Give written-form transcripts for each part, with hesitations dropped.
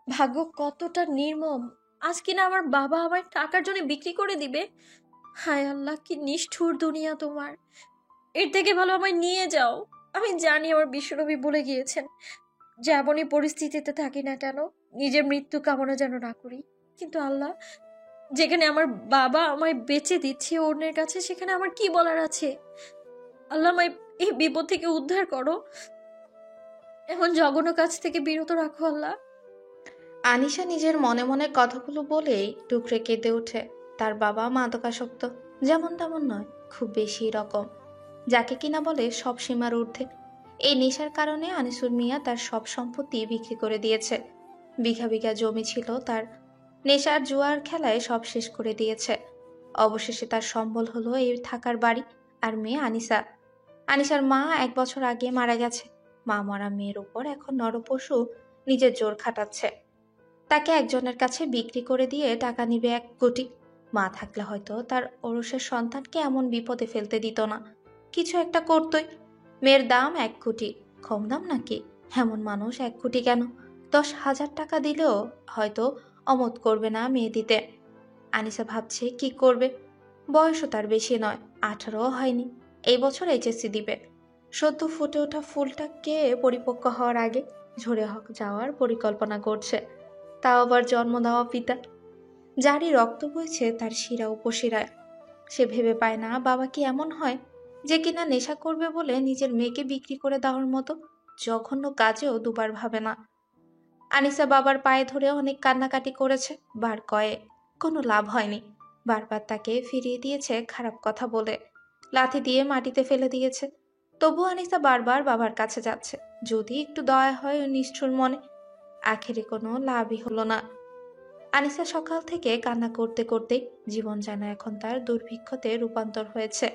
ভাগ্য কতটা নির্মম! আজ কিনা আমার বাবা আমায় টাকার জন্য বিক্রি করে দিবে। হায় আল্লাহ, কি নিষ্ঠুর দুনিয়া তোমার! এর থেকে ভালো আমায় নিয়ে যাও। আমি জানি আমার বিশ্বনবী বলে গিয়েছেন, যেমনই পরিস্থিতিতে থাকি না কেন, নিজের মৃত্যু কামনা যেন না করি। কিন্তু আল্লাহ, যেখানে আমার বাবা আমায় বেঁচে দিচ্ছে অন্যের কাছে, সেখানে আমার কি বলার আছে? আল্লাহ, আমায় এই বিপদ থেকে উদ্ধার করো। এমন জঘন্য কাজ থেকে বিরত রাখো আল্লাহ। আনিশা নিজের মনে মনে কথাগুলো বলেই টুকরে কেঁদে ওঠে। তার বাবা মাদকাসক্ত, যেমন তেমন নয়, খুব বেশি রকম, যাকে কিনা বলে সব সীমার ঊর্ধ্বে। এই নেশার কারণে আনিসুর মিয়া তার সব সম্পত্তি বিক্রি করে দিয়েছে। বিঘা বিঘা জমি ছিল তার। নেশার জুয়ার খেলায় সব শেষ করে দিয়েছে। অবশেষে তার সম্বল হলো এই থাকার বাড়ি আর মেয়ে আনিসা। আনিসার মা 1 বছর আগে মারা গেছে। মা মরা মেয়ের উপর এখন নরপশু নিজের জোর খাটাচ্ছে। তাকে একজনের কাছে বিক্রি করে দিয়ে টাকা নিবে 1 কোটি। মা থাকলে হয়তো তার ওরসের সন্তানকে এমন বিপদে ফেলতে দিত না। কিছু একটা করতই। মেয়ের দাম 1 কোটি, কম দাম নাকি? এমন মানুষ 1 কোটি কেন, 10,000 টাকা দিলেও হয়তো অমত করবে না মেয়ে দিতে। আনিসা ভাবছে কি করবে। বয়সও তার বেশি নয়, 18ও হয়নি। এই বছর এইচএসসি দিবে। সদ্য ফুটে ওঠা ফুলটাকে পরিপক্ক হওয়ার আগে ঝরে যাওয়ার পরিকল্পনা করছে। তাও আবার জন্ম দেওয়া পিতা, যারই রক্ত বইছে তার শিরা উপশিরায়। সে ভেবে পায় না বাবা কি এমন হয় যে কিনা নেশা করবে বলে নিজের মেয়েকে বিক্রি করে দেওয়ার মতো জঘন্য কাজেও দুবার ভাবে না। আনিসা বাবার পায়ে ধরে অনেক কান্নাকাটি করেছে, বার কয়ে কোনো লাভ হয়নি। বারবার তাকে ফিরিয়ে দিয়েছে খারাপ কথা বলে, লাথি দিয়ে মাটিতে ফেলে দিয়েছে। তবু আনিসা বারবার বাবার কাছে যাচ্ছে, যদি একটু দয়া হয় ওই নিষ্ঠুর মনে। আখেরে কোনো লাভই হলো না। আনিসা সকাল থেকে কান্না করতে করতে জীবন যেন এখন তার দুর্ভিক্ষতে রূপান্তর হয়েছে।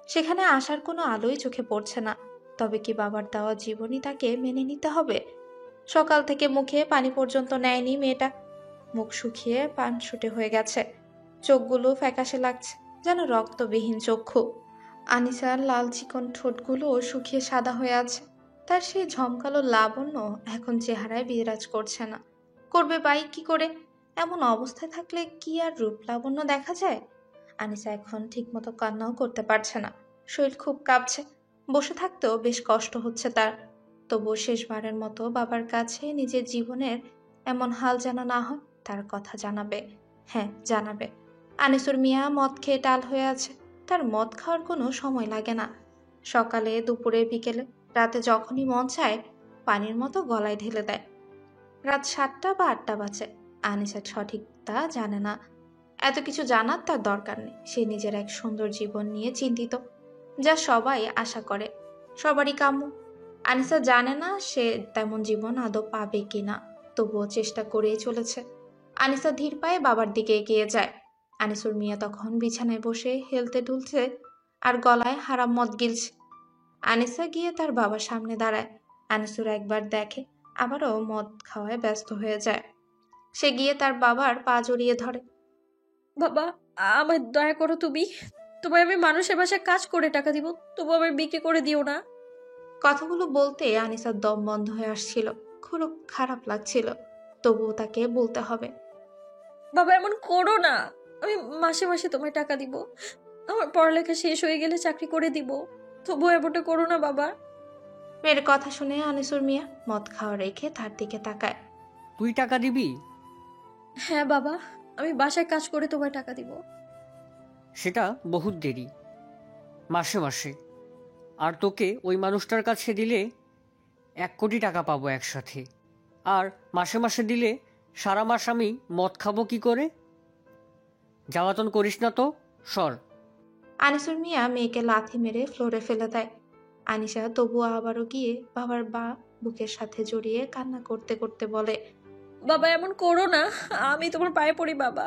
সেখানে আসার কোনো আলোই চোখে পড়ছে না। তবে কি বাবার দেওয়া জীবনই তাকে মেনে নিতে হবে? সকাল থেকে মুখে পানি পর্যন্ত নেয়নি মেয়েটা। মুখ শুকিয়ে পানসুটে হয়ে গেছে। চোখগুলো ফ্যাকাশে লাগছে, যেন রক্তবিহীন চক্ষু। আনিসার লাল চিকন ঠোঁটগুলো শুকিয়ে সাদা হয়ে আছে। তার সেই ঝমকালো লাবণ্য এখন চেহারায় বিরাজ করছে না। করবে বাই কি করে? এমন অবস্থায় থাকলে কি আর রূপ লাবণ্য দেখা যায়? আনিসা এখন ঠিকমতো কান্নাও করতে পারছে না। শরীর খুব কাঁপছে। বসে থাকতেও বেশ কষ্ট হচ্ছে তার। তবু শেষবারের মতো বাবার কাছে নিজের জীবনের এমন হাল যেন না হয়, তার কথা জানাবে। হ্যাঁ, জানাবে। আনিসুর মিয়া মদ খেয়ে টাল হয়ে আছে। তার মদ খাওয়ার কোনো সময় লাগে না। সকালে, দুপুরে, বিকেলে, রাতে যখনই মন চায় পানির মতো গলায় ঢেলে দেয়। রাত 7টা বা 8টা বাজে। আনিসা সঠিক তা জানে না। এত কিছু জানার তার দরকার নেই। সে নিজের এক সুন্দর জীবন নিয়ে চিন্তিত, যা সবাই আশা করে, সবারই কাম্য। আনিসা জানে না সে তেমন জীবন আদৌ পাবে কিনা, তবুও চেষ্টা করেই চলেছে। আনিসা ধীর পায়ে বাবার দিকে এগিয়ে যায়। আনিসুর মিয়া তখন বিছানায় বসে হেলতে দুলছে আর গলায় হারাম মদ গিলছে। আনিসা গিয়ে তার বাবার সামনে দাঁড়ায়। আনিসুর একবার দেখে, আবারও মদ খাওয়ায় ব্যস্ত হয়ে যায়। সে গিয়ে তার বাবার পা জড়িয়ে ধরে। বাবা, আমায় দয়া করো তুমি। তোমায় আমি মানুষের বাসায় কাজ করে টাকা দিব, তবু আমায় বিক্রি করে দিও না। কথাগুলো বলতে আনিসার দম বন্ধ হয়ে আসছিল। খুব খারাপ লাগছিল, তবুও তাকে বলতে হবে। বাবা, এমন করো না। আমি মাসে মাসে তোমায় টাকা দিব। আমার পড়ালেখা শেষ হয়ে গেলে চাকরি করে দিব। তবু এমনটা করো না বাবা। মেয়ের কথা শুনে আনিসুর মিয়া মদ খাওয়া রেখে তার দিকে তাকায়। তুই টাকা দিবি? হ্যাঁ বাবা, আমি বাসায় কাজ করে তোমায় টাকা দিব। সেটা বহুত দেরি, মাসে মাসে। আর তোকে ওই মানুষটার কাছে দিলে 1 কোটি টাকা পাবো একসাথে। আর মাসে মাসে দিলে সারা মাস আমি মদ খাবো কি করে? জ্বালাতন করিস না তো, সর। আনিসুর মিয়া মেয়েকে লাথি মেরে ফ্লোরে ফেলে দেয়। আনিসা তবুও আবারও গিয়ে বাবার বুকের সাথে জড়িয়ে কান্না করতে করতে বলে, বাবা, এমন করো না। আমি তোমার পায়ে পড়ি বাবা।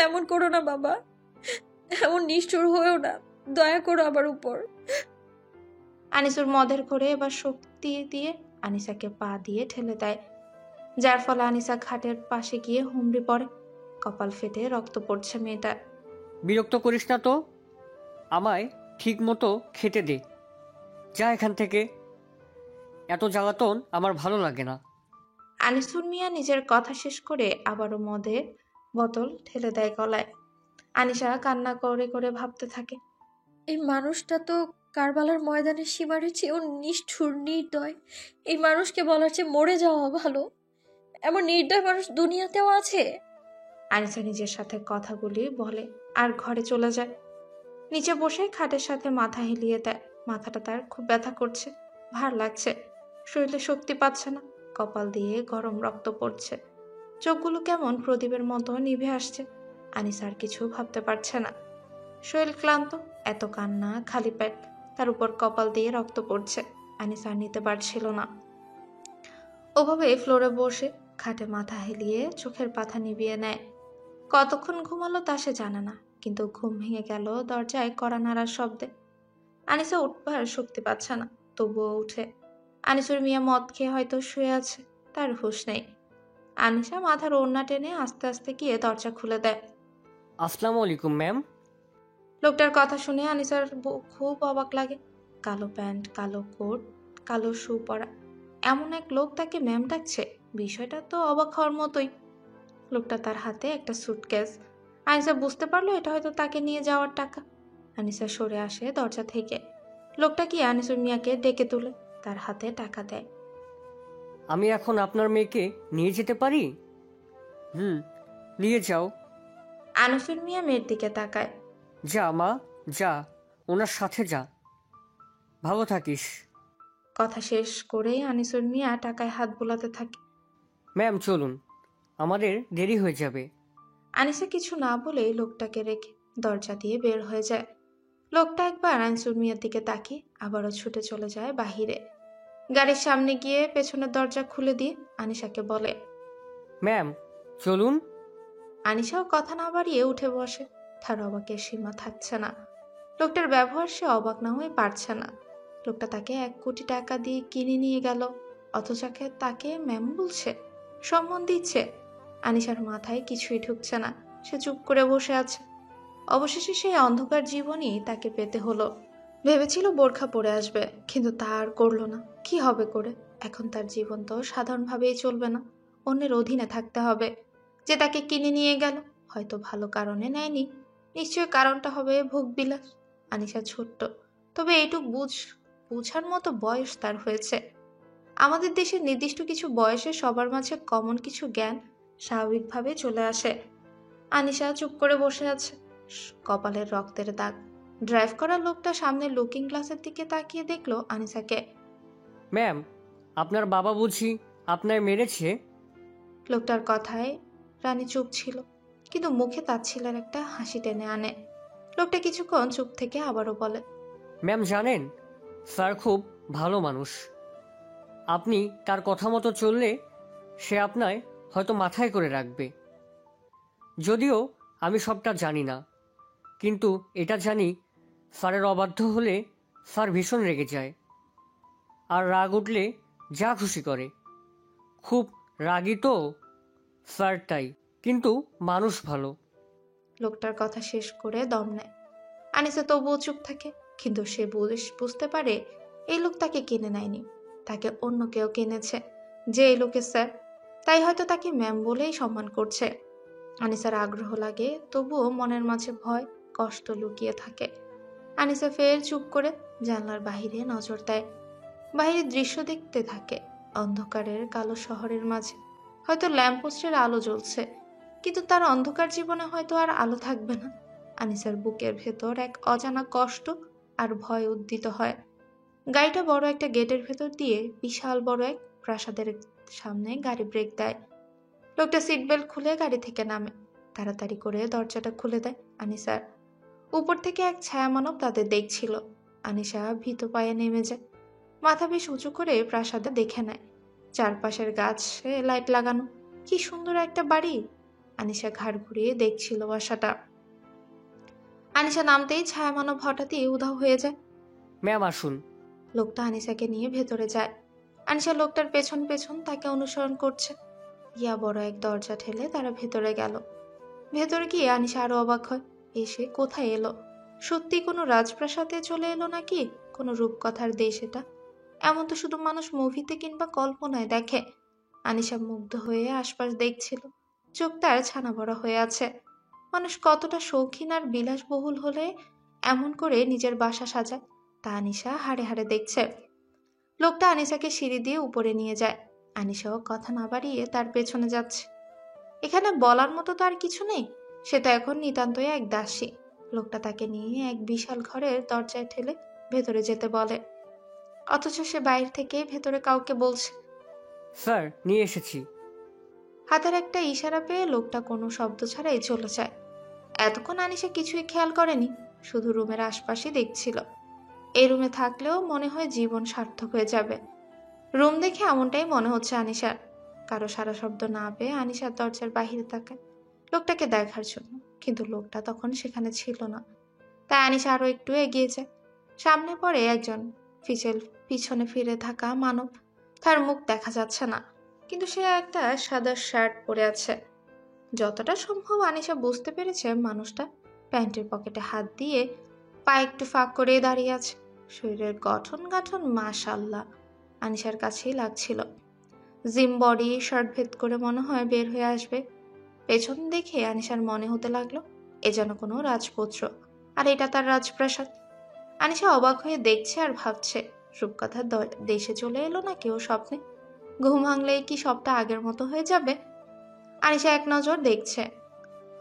এমন করো না বাবা। এমন নিষ্ঠুর হয়েও না। দয়া করো আমার উপর। আনিসুর মদের ঘরে এবার শক্তি দিয়ে আনিসাকে পা দিয়ে ঠেলে দেয়, যার ফলে আনিসা খাটের পাশে গিয়ে হুমড়ি পড়ে। কপাল ফেটে রক্ত পড়ছে মেয়েটার। বিরক্ত করিস না তো, আমায় ঠিক মতো খেতে দে। যা এখান থেকে, এত জ্বালাতন আমার ভালো লাগে না। আনিসুর মিয়া নিজের কথা শেষ করে আবারও মদের বোতল ঠেলে দেয় গলায়। আনিশা কান্না করে করে ভাবতে থাকে, এই মানুষটা তো কারবালার ময়দানের সীমারের চেয়েও নিষ্ঠুর, নির্দয়। এই মানুষকে বলার চেয়ে মরে যাওয়া ভালো। এমন নির্দয় মানুষ দুনিয়াতেও আছে। আনিসা নিজের সাথে কথাগুলি বলে আর ঘরে চলে যায়। নিচে বসে খাটের সাথে মাথা হেলিয়ে দেয়। মাথাটা তার খুব ব্যথা করছে, ভার লাগছে, শরীরে শক্তি পাচ্ছে না, কপাল দিয়ে গরম রক্ত পড়ছে, চোখগুলো কেমন প্রদীপের মতো নিভে আসছে। আনিসা আর কিছু ভাবতে পারছে না। শরীর ক্লান্ত, এত কান্না, খালি পেট, তার উপর কপাল দিয়ে রক্ত পড়ছে। আনিসা আর নিতে পারছিল না। ওভাবে ফ্লোরে বসে খাটে মাথা হেলিয়ে চোখের পাতা নিভিয়ে নেয়। কতক্ষণ ঘুমালো তা সে জানে না, কিন্তু ঘুম ভেঙে গেল দরজায় কড়া নাড়ার শব্দে। আনিসা উঠবার শক্তি পাচ্ছে না, তবুও উঠে। আনিসুর মিয়া মদ খেয়ে হয়তো শুয়ে আছে, তার হুঁশ নেই। আনিসা মাথার ওড়না টেনে আস্তে আস্তে গিয়ে দরজা খুলে দেয়। আসসালামু আলাইকুম ম্যাম। লোকটার কথা শুনে আনিসার খুব অবাক লাগে। কালো প্যান্ট, কালো কোট, কালো শু পরা এমন এক লোক তাকে ম্যাম ডাকছে, বিষয়টা তো অবাক হওয়ার মতোই। লোকটা তার হাতে একটা সুটকেস। আনিসা বুঝতে পারলো এটা হয়তো তাকে নিয়ে যাওয়ার টাকা। আনিসা সরে আসে দরজা থেকে। লোকটা কি আনিসুর মিয়াকে ডেকে তুলে তার হাতে টাকা দেয়। আমি এখন আপনার মেয়েকে নিয়ে যেতে পারি? নিয়ে যাও। আনিসুর মিয়া মেয়ের দিকে তাকায়। যা মা, যা, ওনার সাথে যা, ভালো থাকিস। কথা শেষ করেই আনিসুর মিয়া টাকায় হাত বুলাতে থাকে। ম্যাম চলুন, আমাদের দেরি হয়ে যাবে। আনিসা কিছু না বলেই লোকটাকে রেখে দরজা দিয়ে বের হয়ে যায়। লোকটা একবার আনিসুর মিয়ার দিকে তাকিয়ে আবারও ছুটে চলে যায় বাহিরে। গাড়ির সামনে গিয়ে পেছনের দরজা খুলে দিয়ে আনিশাকে বলে, ম্যাম চলুন। আনিশাও কথা না বাড়িয়ে উঠে বসে। তার অবাকের সীমা থাকছে না। লোকটার ব্যবহার সে অবাক না হয়ে পারছে না। লোকটা তাকে 1 কোটি টাকা দিয়ে কিনে নিয়ে গেল, অথচ তাকে ম্যাম বলছে, সম্মান দিচ্ছে। আনিশার মাথায় কিছুই ঢুকছে না। সে চুপ করে বসে আছে। অবশেষে সেই অন্ধকার জীবনই তাকে পেতে হলো। ভেবেছিল বোরখা পরে আসবে, কিন্তু তা আর করলো না। কি হবে করে? এখন তার জীবন তো সাধারণভাবেই চলবে না, অন্যের অধীনে থাকতে হবে। যে তাকে কিনে নিয়ে গেল হয়তো ভালো কারণে নেয়নি, নিশ্চয় কারণটা হবে ভোগবিলাস। আনিশা ছোট্ট, তবে এইটুক বুঝার মতো বয়স তার হয়েছে। আমাদের দেশের নির্দিষ্ট কিছু বয়সে সবার মাঝে কমন কিছু জ্ঞান স্বাভাবিকভাবে চলে আসে। আনিশা চুপ করে বসে আছে, কপালের রক্তের দাগ। ড্রাইভ করা লোকটা সামনে লুকিং গ্লাসের দিকে তাকিয়ে দেখলো আনিসাকে। ম্যাম, আপনার বাবা বুঝি আপনার মেরেছে? লোকটার কথায় রানী চুপ ছিল, কিন্তু মুখে তাচ্ছিলের একটা হাসি টেনে আনে। লোকটা কিছুক্ষণ চুপ থেকে আবারও বলে, ম্যাম জানেন, স্যার খুব ভালো মানুষ। আপনি তার কথা মতো চললে সে আপনায় হয়তো মাথায় করে রাখবে। যদিও আমি সবটা জানি না, কিন্তু এটা জানি স্যারের অবাধ্য হলে স্যার ভীষণ রেগে যায়, আর রাগ উঠলে যা খুশি করে। খুব রাগী তো স্যারটাই, কিন্তু মানুষ ভালো। লোকটার কথা শেষ করে দম নেয়। আনিসা তবুও চুপ থাকে, কিন্তু সে বুঝতে পারে এই লোক তাকে কিনে নেয়নি, তাকে অন্য কেউ কিনেছে, যে এই লোকের স্যার। তাই হয়তো তাকে ম্যাম বলেই সম্মান করছে। আনিসার আগ্রহ লাগে, তবুও মনের মাঝে ভয়, কষ্ট লুকিয়ে থাকে। আনিসা ফের চুপ করে জানলার বাহিরে নজর দেয়। বাহিরের দৃশ্য দেখতে থাকে। অন্ধকারের কালো শহরের মাঝে হয়তো ল্যাম্পপোস্টের আলো জ্বলছে, কিন্তু তার অন্ধকার জীবনে হয়তো আর আলো থাকবে না। আনিসার বুকের ভেতর এক অজানা কষ্ট আর ভয় উদ্দিত হয়। গাড়িটা বড় একটা গেটের ভেতর দিয়ে বিশাল বড় এক প্রাসাদের সামনে গাড়ি ব্রেক দেয়। লোকটা সিট বেল্ট খুলে গাড়ি থেকে নামে, তাড়াতাড়ি করে দরজাটা খুলে দেয় আনিসার। উপর থেকে এক ছায়া মানব তাদের দেখছিল। আনিসা ভীত পায়ে নেমে যায়, মাথা বেশ উঁচু করে প্রাসাদে দেখে নেয়। চারপাশের গাছে লাইট লাগানো, কি সুন্দর একটা বাড়ি। আনিসা ঘাড় ঘুরিয়ে দেখছিল বাসাটা। আনিসা নামতেই ছায়া মানব হঠাৎই উধাও হয়ে যায়। ম্যাম আসুন। লোকটা আনিসাকে নিয়ে ভেতরে যায়। আনিসা লোকটার পেছন পেছন তাকে অনুসরণ করছে। ইয়া বড় এক দরজা ঠেলে তারা ভেতরে গেল। ভেতরে গিয়ে আনিসা আরো অবাক হয়, এসে কোথায় এলো? সত্যি কোনো রাজপ্রাসাদে চলে এলো নাকি কোনো রূপকথার দেশ এটা? এমন তো শুধু মানুষ মুভিতে কিংবা কল্পনায় দেখে। আনিশা মুগ্ধ হয়ে আশপাশ দেখছিল। চোখ তার ছানা বড়া হয়ে আছে। মানুষ কতটা শৌখিন আর বিলাসবহুল হলে এমন করে নিজের বাসা সাজায় তা আনিশা হাড়ে হাড়ে দেখছে। লোকটা আনিশাকে সিঁড়ি দিয়ে উপরে নিয়ে যায়। আনিশাও কথা না বাড়িয়ে তার পেছনে যাচ্ছে। এখানে বলার মতো তো আর কিছু নেই, সে তো এখন নিতান্তই এক দাসী। লোকটা তাকে নিয়ে এক বিশাল ঘরের দরজায় ঠেলে ভেতরে যেতে বলে, অথচ সে বাইরে থেকে ভেতরে কাউকে বলছে। স্যার, নিয়ে এসেছি। হাতের একটা ইশারা পেয়ে লোকটা কোনো শব্দ ছাড়াই চলে যায়। এতক্ষণ আনিশা কিছুই খেয়াল করেনি, শুধু রুমের আশপাশই দেখছিল। এই রুমে থাকলেও মনে হয় জীবন সার্থক হয়ে যাবে। রুম দেখে এমনটাই মনে হচ্ছে আনিশার। কারো সারা শব্দ না পেয়ে আনিশার দরজার বাহিরে তাকায় লোকটাকে দেখার জন্য, কিন্তু লোকটা তখন সেখানে ছিল না। তাই আনিশা আরো একটু এগিয়ে যায়। সামনে পড়ে একজন পিছনে ফিরে থাকা মানব। তার মুখ দেখা যাচ্ছে না, কিন্তু সে একটা সাদা শার্ট পরে আছে। যতটা সম্ভব আনিশা বুঝতে পেরেছে মানুষটা প্যান্টের পকেটে হাত দিয়ে পা একটু ফাঁক করে দাঁড়িয়ে আছে। শরীরের গঠন মাশাআল্লাহ আনিশার কাছেই লাগছিল। জিম বডি, শার্ট ভেদ করে মনে হয় বের হয়ে আসবে। পেছন দেখে আনিশার মনে হতে লাগলো এ যেন কোনো রাজপুত্র, আর এটা তার রাজপ্রাসাদ। আনিশা অবাক হয়ে দেখছে আর ভাবছে, রূপকথার দেশে চলে এলো না কেউ স্বপ্নে? ঘুম ভাঙলেই কি সবটা আগের মতো হয়ে যাবে? আনিশা এক নজর দেখছে।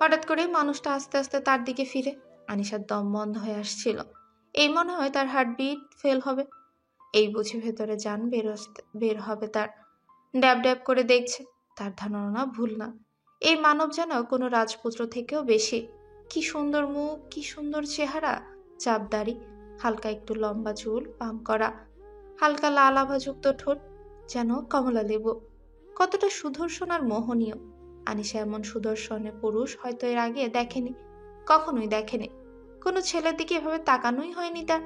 হঠাৎ করেই মানুষটা আস্তে আস্তে তার দিকে ফিরে। আনিশার দম বন্ধ হয়ে আসছিল। এই মনে হয় তার হার্টবিট ফেল হবে। এই বুঝি ভেতরে যান বের হবে তার। ড্যাব ড্যাব করে দেখছে। তার ধারণা ভুল না, এই মানব যেন কোনো রাজপুত্র থেকেও বেশি। কি সুন্দর মুখ, কি সুন্দর চেহারা, চাপ দাড়ি, হালকা একটু লম্বা চুল, পাম করা, হালকা লাল আভাযুক্ত ঠোঁট, যেন কমলা লেবু। কতটা সুদর্শন আর মোহনীয়। আনিশা এমন সুদর্শনে পুরুষ হয়তো এর আগে দেখেনি, কখনোই দেখেনি। কোনো ছেলের দিকে এভাবে তাকানোই হয়নি তার।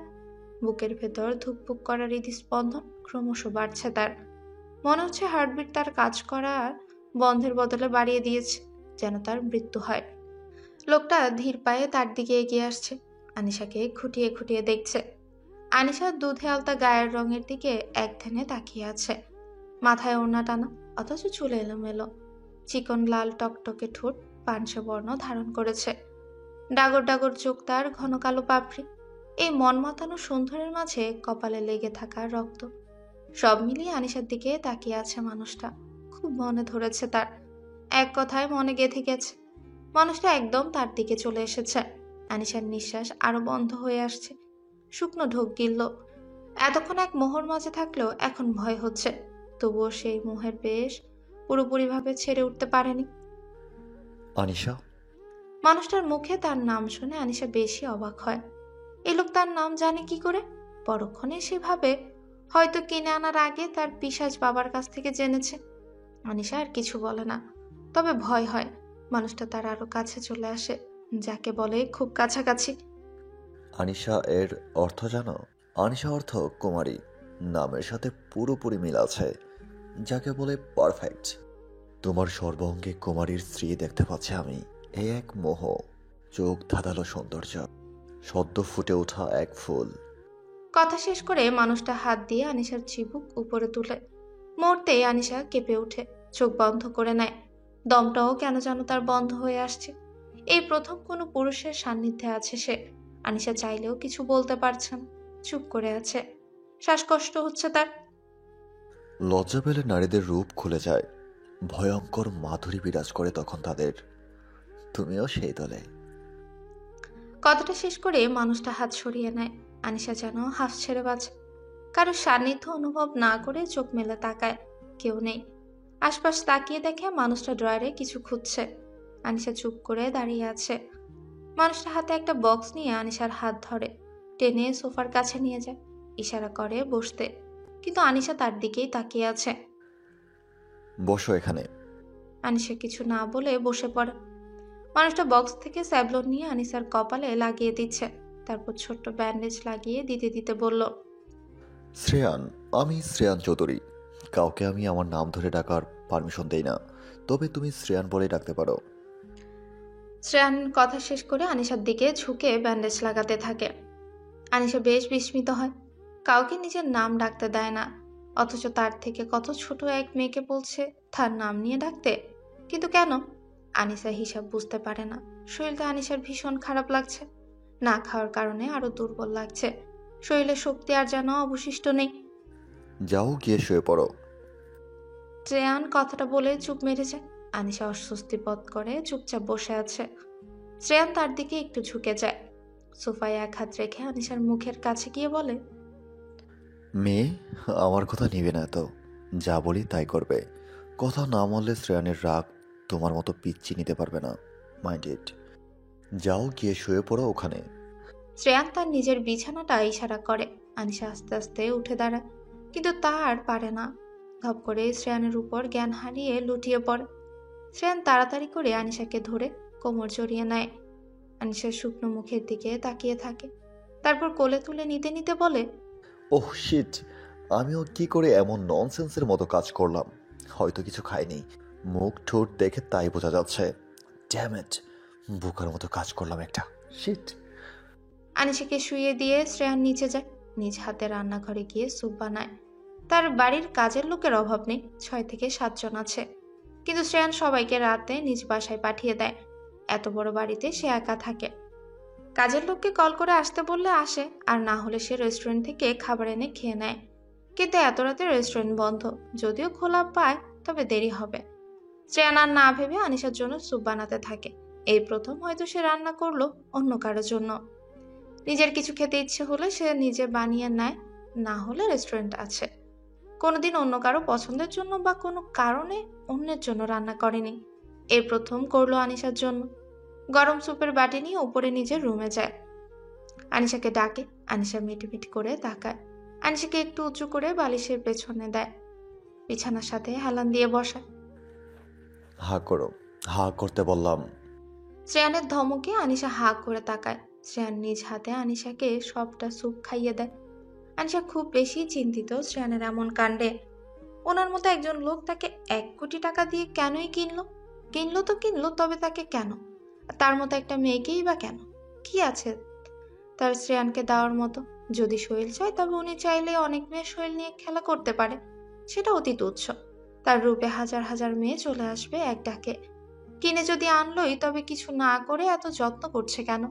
বুকের ভেতর ধুকপুক করার হৃদস্পন্দন ক্রমশ বাড়ছে তার। মনে হচ্ছে হার্টবিট তার কাজ করার বন্ধের বদলে বাড়িয়ে দিয়েছে, যেন তার মৃত্যু হয়। লোকটা ধীর পায়ে তার দিকে এগিয়ে আসছে। আনিশাকে খুঁটিয়ে খুঁটিয়ে দেখছে। আনিশার দুধে আলতা গায়ের রঙের দিকে এক ধ্যানে তাকিয়ে আছে। মাথায় ওড়না টানা, অথচ চুল এলোমেলো। চিকন লাল টকটকে ঠোঁট পানসে বর্ণ ধারণ করেছে। ডাগর ডাগর চোখ তার, ঘন কালো পাপড়ি। এই মন মাতানো সৌন্দর্যের মাঝে কপালে লেগে থাকা রক্ত, সব মিলিয়ে আনিশার দিকে তাকিয়ে আছে মানুষটা। খুব মনে ধরেছে তার, এক কথায় মনে গেঁথে গেছে। মানুষটা একদম তার দিকে চলে এসেছে। আনিশার নিঃশ্বাস আরো বন্ধ হয়ে আসছে, শুকনো ঢোক গিলল। এতক্ষণ এক মোহর মাঝে থাকলেও এখন ভয় হচ্ছে। তবুও সেই মোহের বেশ পুরোপুরিভাবে ছেড়ে উঠতে পারেনি। আনিশা। মানুষটার মুখে তার নাম শুনে আনিশা বেশি অবাক হয়। এই লোক তার নাম জানে কি করে? পরক্ষণে সে ভাবে হয়তো কিনে আনার আগে তার পিশাচ বাবার কাছ থেকে জেনেছে। আনিশা আর কিছু বলে না, তবে ভয় হয়। মানুষটা তার আরো কাছে চলে আসে, যাকে বলে খুব কাছাকাছি। আনিশা এর অর্থ জানো? আনিশা অর্থ কুমারী। নামের সাথে পুরোপুরি মিল আছে, যাকে বলে পারফেক্ট। তোমার সর্বাঙ্গে কুমারীর স্ত্রী দেখতে পাচ্ছি আমি। এই এক মোহ, চোখ ধাঁধালো সৌন্দর্য, সদ্য ফুটে ওঠা এক ফুল। কথা শেষ করে মানুষটা হাত দিয়ে আনিশার চিবুক উপরে তুলে। মুহূর্তেই আনিশা কেঁপে ওঠে, চোখ বন্ধ করে নেয়। দমটাও কেন যেন তার বন্ধ হয়ে আসছে। এই প্রথম কোনো পুরুষের সান্নিধ্যে আছে সে। আনিশা চাইলেও কিছু বলতে পারছে না, চুপ করে আছে। শ্বাসকষ্ট হচ্ছে তার। লজ্জা পেলে নারীদের রূপ খুলে যায়, ভয়ঙ্কর মাধুরী বিরাজ করে তখন তাদের। তুমিও সেই দলে। কথাটা শেষ করে মানুষটা হাত সরিয়ে নেয়। আনিশা যেন হাফ ছেড়ে বাঁচে। কারো সান্নিধ্য অনুভব না করে চোখ মেলে তাকায়, কেউ নেই। আশপাশ তাকিয়ে দেখে মানুষটা ড্রয়ারে কিছু খুঁজছে। আনিশা চুপ করে দাঁড়িয়ে আছে। মানুষটা হাতে একটা বক্স নিয়ে আনিশার হাত ধরে, টেনে সোফার কাছে নিয়ে যায়, ইশারা করে বসতে। কিন্তু আনিশা তার দিকেই তাকিয়ে আছে। বসো এখানে। আনিশা কিছু না বলে বসে পড়ে। মানুষটা বক্স থেকে স্যাভলন নিয়ে আনিসার কপালে লাগিয়ে দিচ্ছে, তারপর ছোট্ট ব্যান্ডেজ লাগিয়ে দিতে দিতে বলল, শ্রেয়ান, আমি শ্রেয়ান চৌধুরী। কাউকে আমি আমার নাম ধরে ডাকার পারমিশন দেই না, তবে তুমি শ্রেয়ান বলে ডাকতে পারো। শ্রেয়ান কথা শেষ করে আনিশার দিকে ঝুঁকে ব্যান্ডেজ লাগাতে থাকে। আনিশা বেশ বিস্মিত হয়। কাউকে নিজের নাম ডাকতে দেয় না, অথচ তার থেকে কত ছোট এক মেয়েকে বলছে তার নাম নিয়ে ডাকতে। কিন্তু কেন? আনিসা হিসাব বুঝতে পারে না। শরীরটা আনিসার ভীষণ খারাপ লাগছে। না খাওয়ার কারণে আরো দুর্বল লাগছে। শরীরে শক্তি আর যেন অবশিষ্ট নেই। যাও গিয়ে শুয়ে পড়ো। শ্রেয়ান কথাটা বলে চুপ মেরে যায়। আনিসা অস্বস্তি বোধ করে চুপচাপ বসে আছে। শ্রেয়ান তার দিকে একটু ঝুঁকে যায়। সোফায় এক হাত রেখে আনিসার মুখের কাছে গিয়ে বলে, মেয়ে, আমার কথা নিবে না তো। যা বলি তাই করবে। কথা না মানলে শ্রেয়ানের রাগ তোমার মতো পিচ্ছি নিতে পারবে না। Mind it. যাও গিয়ে শুয়ে পড়ো ওখানে। শ্রেয়ান তার নিজের বিছানাটা ইশারা করে। আনিসা আস্তে আস্তে উঠে দাঁড়ায়, কিন্তু তা আর পারে না। ধপ করে শ্রেয়ানের উপর জ্ঞান হারিয়ে লুটিয়ে পড়ে। শ্রেয়ান তাড়াতাড়ি করে আনিসাকে ধরে কোমর জড়িয়ে নেয়। আনিসার শুকনো মুখের দিকে তাকিয়ে থাকে। তারপর কোলে তুলে নিতে নিতে বলে, ওহ শিট, আমিও কি করে এমন ননসেন্সের মতো কাজ করলাম। হয়তো কিছু খাইনি, মুখ ঠোঁট দেখে তাই বোঝা যাচ্ছে। ড্যাম ইট, বোকার মতো কাজ করলাম একটা। শিট। আনিসাকে শুইয়ে দিয়ে শ্রেয়ান নিচে যায়। নিজ হাতে রান্নাঘরে গিয়ে স্যুপ বানায়। তার বাড়ির কাজের লোকের অভাব নেই, 6 থেকে 7 জন আছে। কিন্তু শ্রেয়ান সবাইকে রাতে নিজ বাসায় পাঠিয়ে দেয়। এত বড় বাড়িতে সে একা থাকে। কাজের লোককে কল করে আসতে বললে আসে, আর না হলে সে রেস্টুরেন্ট থেকে খাবার এনে খেয়ে নেয়। কিন্তু এত রাতে রেস্টুরেন্ট বন্ধ। যদিও খোলা পায়, তবে দেরি হবে। শ্রেয়ান আর না ভেবে আনিসার জন্য স্যুপ বানাতে থাকে। এই প্রথম হয়তো সে রান্না করলো অন্য কারোর জন্য। নিজের কিছু খেতে ইচ্ছে হলে সে নিজে বানিয়ে নেয়, না হলে রেস্টুরেন্ট আছে। কোনোদিন অন্য কারো পছন্দের জন্য বা কোনো কারণে অন্যের জন্য রান্না করেনি। এই প্রথম করলো আনিসার জন্য। গরম স্যুপের বাটি নিয়ে উপরে নিজের রুমে যায়। আনিসাকে ডাকে। আনিসা মিটিমিটি করে তাকায়। আনিসাকে একটু উঁচু করে বালিশের পেছনে দেয়। বিছানার সাথে হেলান দিয়ে বসায়। হা করো, হা করতে বললাম। শ্রেয়ানের ধমকে আনিসা হা করে তাকায়। শ্রেয়ান নিজ হাতে আনিসাকে সবটা স্যুপ খাইয়ে দেয়। আনিসা খুব বেশি চিন্তিত শ্রেয়ানের এমন কাণ্ডে। ওনার মতো একজন লোক তাকে 1 কোটি টাকা দিয়ে কেনই কিনলো? কিনলো তো কিনলো, তবে তাকে কেন? তার মতো একটা মেয়েকেই বা কেন? কি আছে তার শ্রেয়ানকে দেওয়ার মতো? যদি সোহেল চায়, তবে উনি চাইলে অনেক মেয়ে সোহেল নিয়ে খেলা করতে পারে। সেটা অতি তুচ্ছ। তার রূপে হাজার হাজার মেয়ে চলে আসবে এক ডাকে। কিনে যদি আনলোই, তবে কিছু না করে এত যত্ন করছে কেন?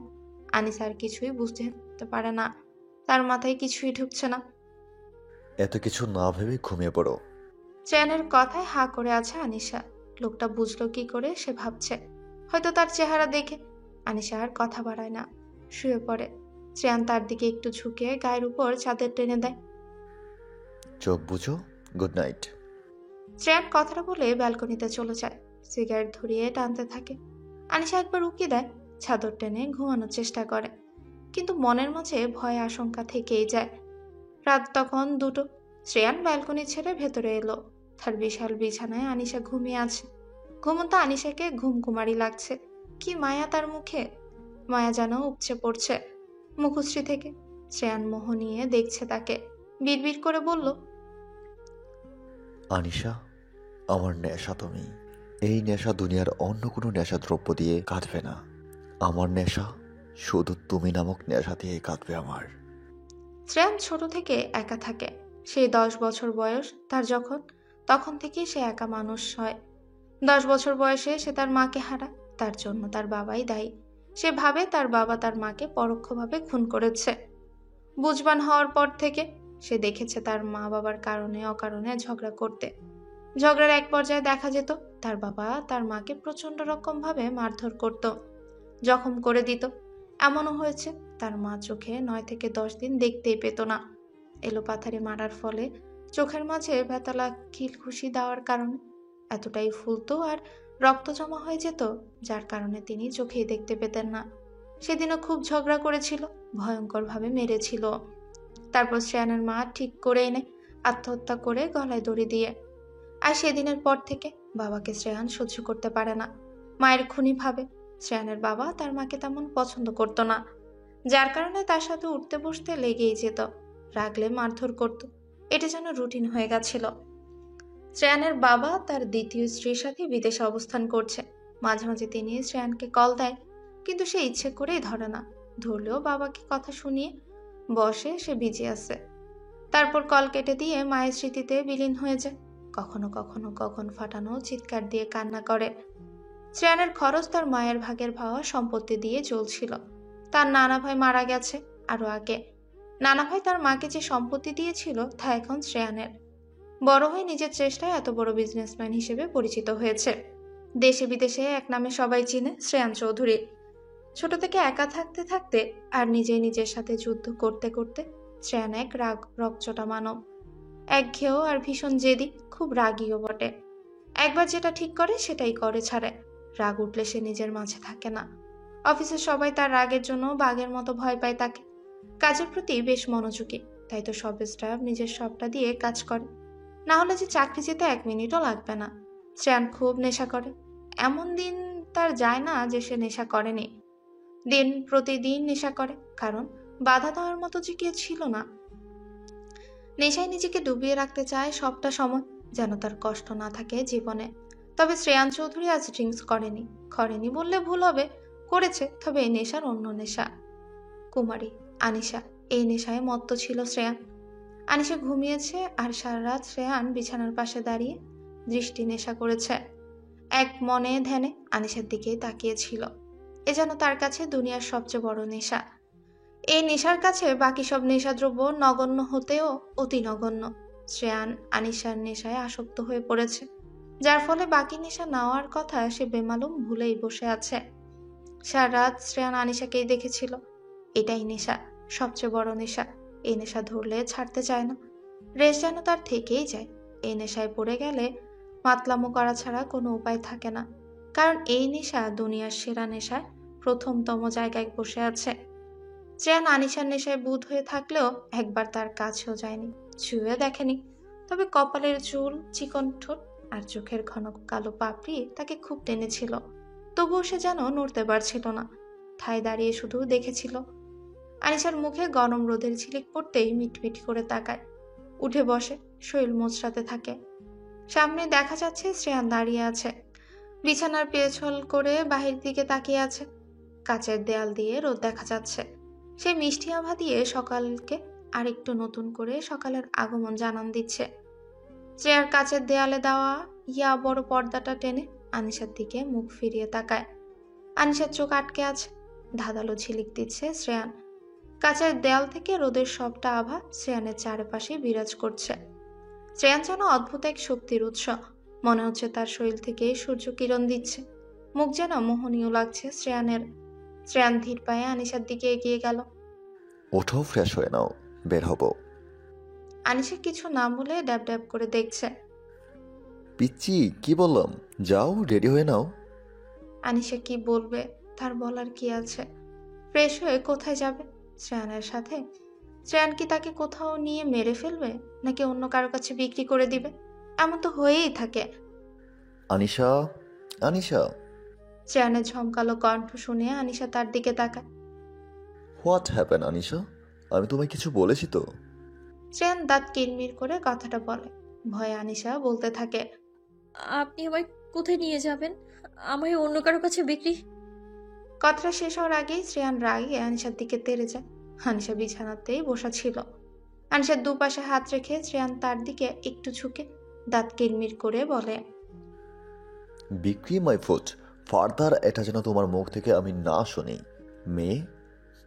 আনিসা আর কিছুই বুঝতে পারে না। তার মাথায় কিছুই ঢুকছে না। এত কিছু না ভেবে ঘুমিয়ে পড়ো। শ্রেয়ানের কথায় হা করে আছে আনিসা। লোকটা বুঝলো কি করে সে ভাবছে। হয়তো তার চেহারা দেখে। আনিসা আর কথা বাড়ায় না, শুয়ে পড়ে। শ্রেয়ান তার দিকে একটু ঝুঁকে গায়ের উপর চাদর টেনে দেয়। চোখ বুঝো, গুড নাইট। শ্রেয়ান কথাটা বলে ব্যালকনিতে চলে যায়। সিগারেট ধরিয়ে টানতে থাকে। আনিসা একবার উকি দেয়, চাদর টেনে ঘুমানোর চেষ্টা করে। কিন্তু মনের মাঝে ভয় আশঙ্কা থেকেই যায়। রাত তখন 2টো। শ্রেয়ান ব্যালকনি ছেড়ে ভেতরে এলো। তার বিশাল বিছানায় আনিসা ঘুমিয়ে আছে। ঘুমন্ত আনিসাকে ঘুমকুমারি লাগছে। কি মায়া তার মুখে! মায়া যেন উপচে পড়ছে মুখশ্রী থেকে। শ্রেয়ান মোহ নিয়ে দেখছে তাকে। বিড়বিড় করে বলল, আনিশা, আমার নেশা তুমি। এই নেশা দুনিয়ার অন্য কোনো নেশা দ্রব্য দিয়ে কাটবে না। আমার নেশা শুধু তুমি নামক নেশা দিয়ে কাটবে আমার। শ্রেয়ান ছোট থেকে একা থাকে। সেই 10 বছর বয়স তার যখন, তখন থেকেই সে একা মানুষ হয়। 10 বছর বয়সে সে তার মাকে হারায়। তার জন্য তার বাবাই দায়ী। সে ভাবে তার বাবা তার মাকে পরোক্ষভাবে খুন করেছে। বুঝবান হওয়ার পর থেকে সে দেখেছে তার মা বাবার কারণে অকারণে ঝগড়া করতে। ঝগড়ার এক পর্যায়ে দেখা যেত তার বাবা তার মাকে প্রচন্ড রকম ভাবে মারধর করত, জখম করে দিত। এমনও হয়েছে তার মা চোখে 9 থেকে 10 দিন দেখতেই পেত না। এলোপাথারি মারার ফলে চোখের মাঝে ভেতলা খিলখুশি দেওয়ার কারণে এতটাই ফুলতো আর রক্ত জমা হয়ে যেত, যার কারণে তিনি চোখেই দেখতে পেতেন না। সেদিনও খুব ঝগড়া করেছিল, ভয়ঙ্কর ভাবে মেরেছিল। তারপর শ্রেয়ানের মা ঠিক করে এনে আত্মহত্যা করে গলায় দড়ি দিয়ে। আর সেদিনের পর থেকে বাবাকে শ্রেয়ান সহ্য করতে পারে না। মায়ের খুনি ভাবে। শ্রেয়ানের বাবা তার মাকে তেমন পছন্দ করতো না, যার কারণে তার সাথে উঠতে বসতে লেগেই যেত। রাগলে মারধর করত। এটা যেন রুটিন হয়ে গেছিল। শ্রেয়ানের বাবা তার দ্বিতীয় স্ত্রীর সাথে বিদেশে অবস্থান করছে। মাঝে মাঝে তিনি শ্রেয়ানকে কল দেয়, কিন্তু সে ইচ্ছে করেই ধরে না। ধরলেও বাবাকে কথা শুনিয়ে বসে সে বিজি আছে। তারপর কল কেটে দিয়ে মায়ের স্মৃতিতে বিলীন হয়ে যায়। কখনো কখনো গগন ফাটানো চিৎকার দিয়ে কান্না করে। শ্রেয়ানের খরচ তার মায়ের ভাগের পাওয়া সম্পত্তি দিয়ে চলছিল। তার নানা ভাই মারা গেছে আরো আগে। নানা ভাই তার মাকে যে সম্পত্তি দিয়েছিল তা এখন শ্রেয়ানের। বড় হয়ে নিজের চেষ্টায় এত বড় বিজনেসম্যান হিসেবে পরিচিত হয়েছে। দেশে বিদেশে এক নামে সবাই চিনে শ্রেয়ান চৌধুরী। ছোট থেকে একা থাকতে থাকতে আর নিজের সাথে যুদ্ধ করতে করতে শ্রেয়ান এক রগচটা মানব। একঘেয়েও আর ভীষণ জেদি, খুব রাগীও বটে। একবার যেটা ঠিক করে সেটাই করে ছাড়ে। রাগ উঠলে সে নিজের মাঝে থাকে না। অফিসের সবাই তার রাগের জন্য বাঘের মতো ভয় পায় তাকে। কাজের প্রতি বেশ মনোযোগী, তাই তো সব স্টাফ নিজের সবটা দিয়ে কাজ করে। না হলে যে চাকরি যেতে 1 মিনিটও লাগবে না। শ্রেয়ান খুব নেশা করে। এমন দিন তার যায় না যে সে নেশা করেনি। দিন প্রতিদিন নেশা করে, কারণ বাধা দেওয়ার মতো যে কেউ ছিল না। নেশায় নিজেকে ডুবিয়ে রাখতে চায় সবটা সময়, যেন তার কষ্ট না থাকে জীবনে। তবে শ্রেয়ান চৌধুরী আজ ড্রিঙ্কস করেনি বললে ভুল হবে, করেছে, তবে এই নেশার অন্য নেশা। কুমারী আনিশা, এই নেশায় মত্ত ছিল শ্রেয়ান। আনিশা ঘুমিয়েছে আর সারা রাত শ্রেয়ান বিছানার পাশে দাঁড়িয়ে দৃষ্টি নেশা করেছে। এক মনে ধ্যানে আনিশার দিকেই তাকিয়েছিল। এ যেন তার কাছে দুনিয়ার সবচেয়ে বড় নেশা। এই নেশার কাছে বাকি সব নেশাদ্রব্য নগণ্য হতেও অতি নগণ্য। শ্রেয়ান আনিশার নেশায় আসক্ত হয়ে পড়েছে, যার ফলে বাকি নেশা নেওয়ার কথা সে বেমালুম ভুলেই বসে আছে। সারা রাত শ্রেয়ান আনিশাকেই দেখেছিল। এটাই নেশা, সবচেয়ে বড় নেশা। এই নেশা ধরলে ছাড়তে চায় না। রেশ যেন তার থেকেই যায়। এই নেশায় পড়ে গেলে মাতলামো করা ছাড়া কোনো উপায় থাকে না, কারণ এই নেশা দুনিয়ার সেরা নেশায় প্রথমতম জায়গায় বসে আছে। শ্রেয়ান আনিশার নেশায় বুঁদ হয়ে থাকলেও একবার তার কাছেও যায়নি, ছুঁয়ে দেখেনি। তবে কপালের চুল, চিকন ঠোঁট আর চোখের ঘন কালো পাপড়ি তাকে খুব টেনেছিল। তবুও সে যেন নড়তে পারছিল না, ঠায় দাঁড়িয়ে শুধু দেখেছিল। আনিশার মুখে গরম রোদের ঝিলিক পড়তেই মিটমিট করে তাকায়, উঠে বসে, শরীর মোচড়াতে থাকে। সামনে দেখা যাচ্ছে শ্রেয়ান দাঁড়িয়ে আছে, বিছানার পেছল করে বাহির দিকে তাকিয়ে আছে। কাচের দেয়াল দিয়ে রোদ দেখা যাচ্ছে। সে মিষ্টি আভা দিয়ে সকালকে আরেকটু নতুন করে সকালের আগমন জানান দিচ্ছে। শ্রেয়ার কাচের দেয়ালে দেওয়া বড় পর্দাটা টেনে আনিশার দিকে মুখ ফিরিয়ে তাকায়। আনিশার চোখ আটকে আছে, ধাঁধালো ঝিলিক দিচ্ছে শ্রেয়ান। কাচের দেয়াল থেকে রোদের সবটা আভা শ্রেয়ানের চারপাশে বিরাজ করছে। শ্রেয়ান যেন অদ্ভুত এক শক্তির উৎস। মনে হচ্ছে তার শরীর থেকে সূর্য কিরণ দিচ্ছে। মুখ যেন মোহনীয় লাগছে শ্রেয়ানের। শ্রেয়ান ধীর পায়ে আনিশার দিকে এগিয়ে গেল। ওঠো, ফ্রেশ হয়ে নাও, বের হবো। আনিশা কিছু না বলে ড্যাব ড্যাব করে দেখছে। পিচ্চি, কি বললাম? যাও, রেডি হয়ে নাও। আনিশা কি বলবে? তার বলার কি আছে? ফ্রেশ হয়ে কোথায় যাবে? শ্রেয়ানের সাথে? শ্রেয়ান কি তাকে কোথাও নিয়ে মেরে ফেলবে, নাকি অন্য কারো কাছে বিক্রি করে দিবে? এমন তো হয়েই থাকে। আনিশা, আনিশা। শ্রেয়ানের ঝমকালো কণ্ঠ শুনে আনিশা তার দিকে তাকায়। What happen Anisha? আমি তোমায় কিছু বলেছি তো? শ্রেয়ান দাঁত কিরমির করে কথাটা বলে। ভয়ে আনিশা বলতে থাকে, আপনি আমায় কোথায় নিয়ে যাবেন? আমায় অন্য কারো কাছে বিক্রি? কথাটা শেষ হওয়ার আগেই শ্রেয়ান রাগে আনিশার দিকে তেড়ে যায়। আনিশা বিছানাতেই বসা ছিল। আনিশার দুপাশে হাত রেখে শ্রেয়ান তার দিকে একটু ঝুঁকে দাঁত কিরমির করে বলে, বিক্রি মাই ফুট। ফার্দার এটা যেন তোমার মুখ থেকে আমি না শুনি। মেয়ে,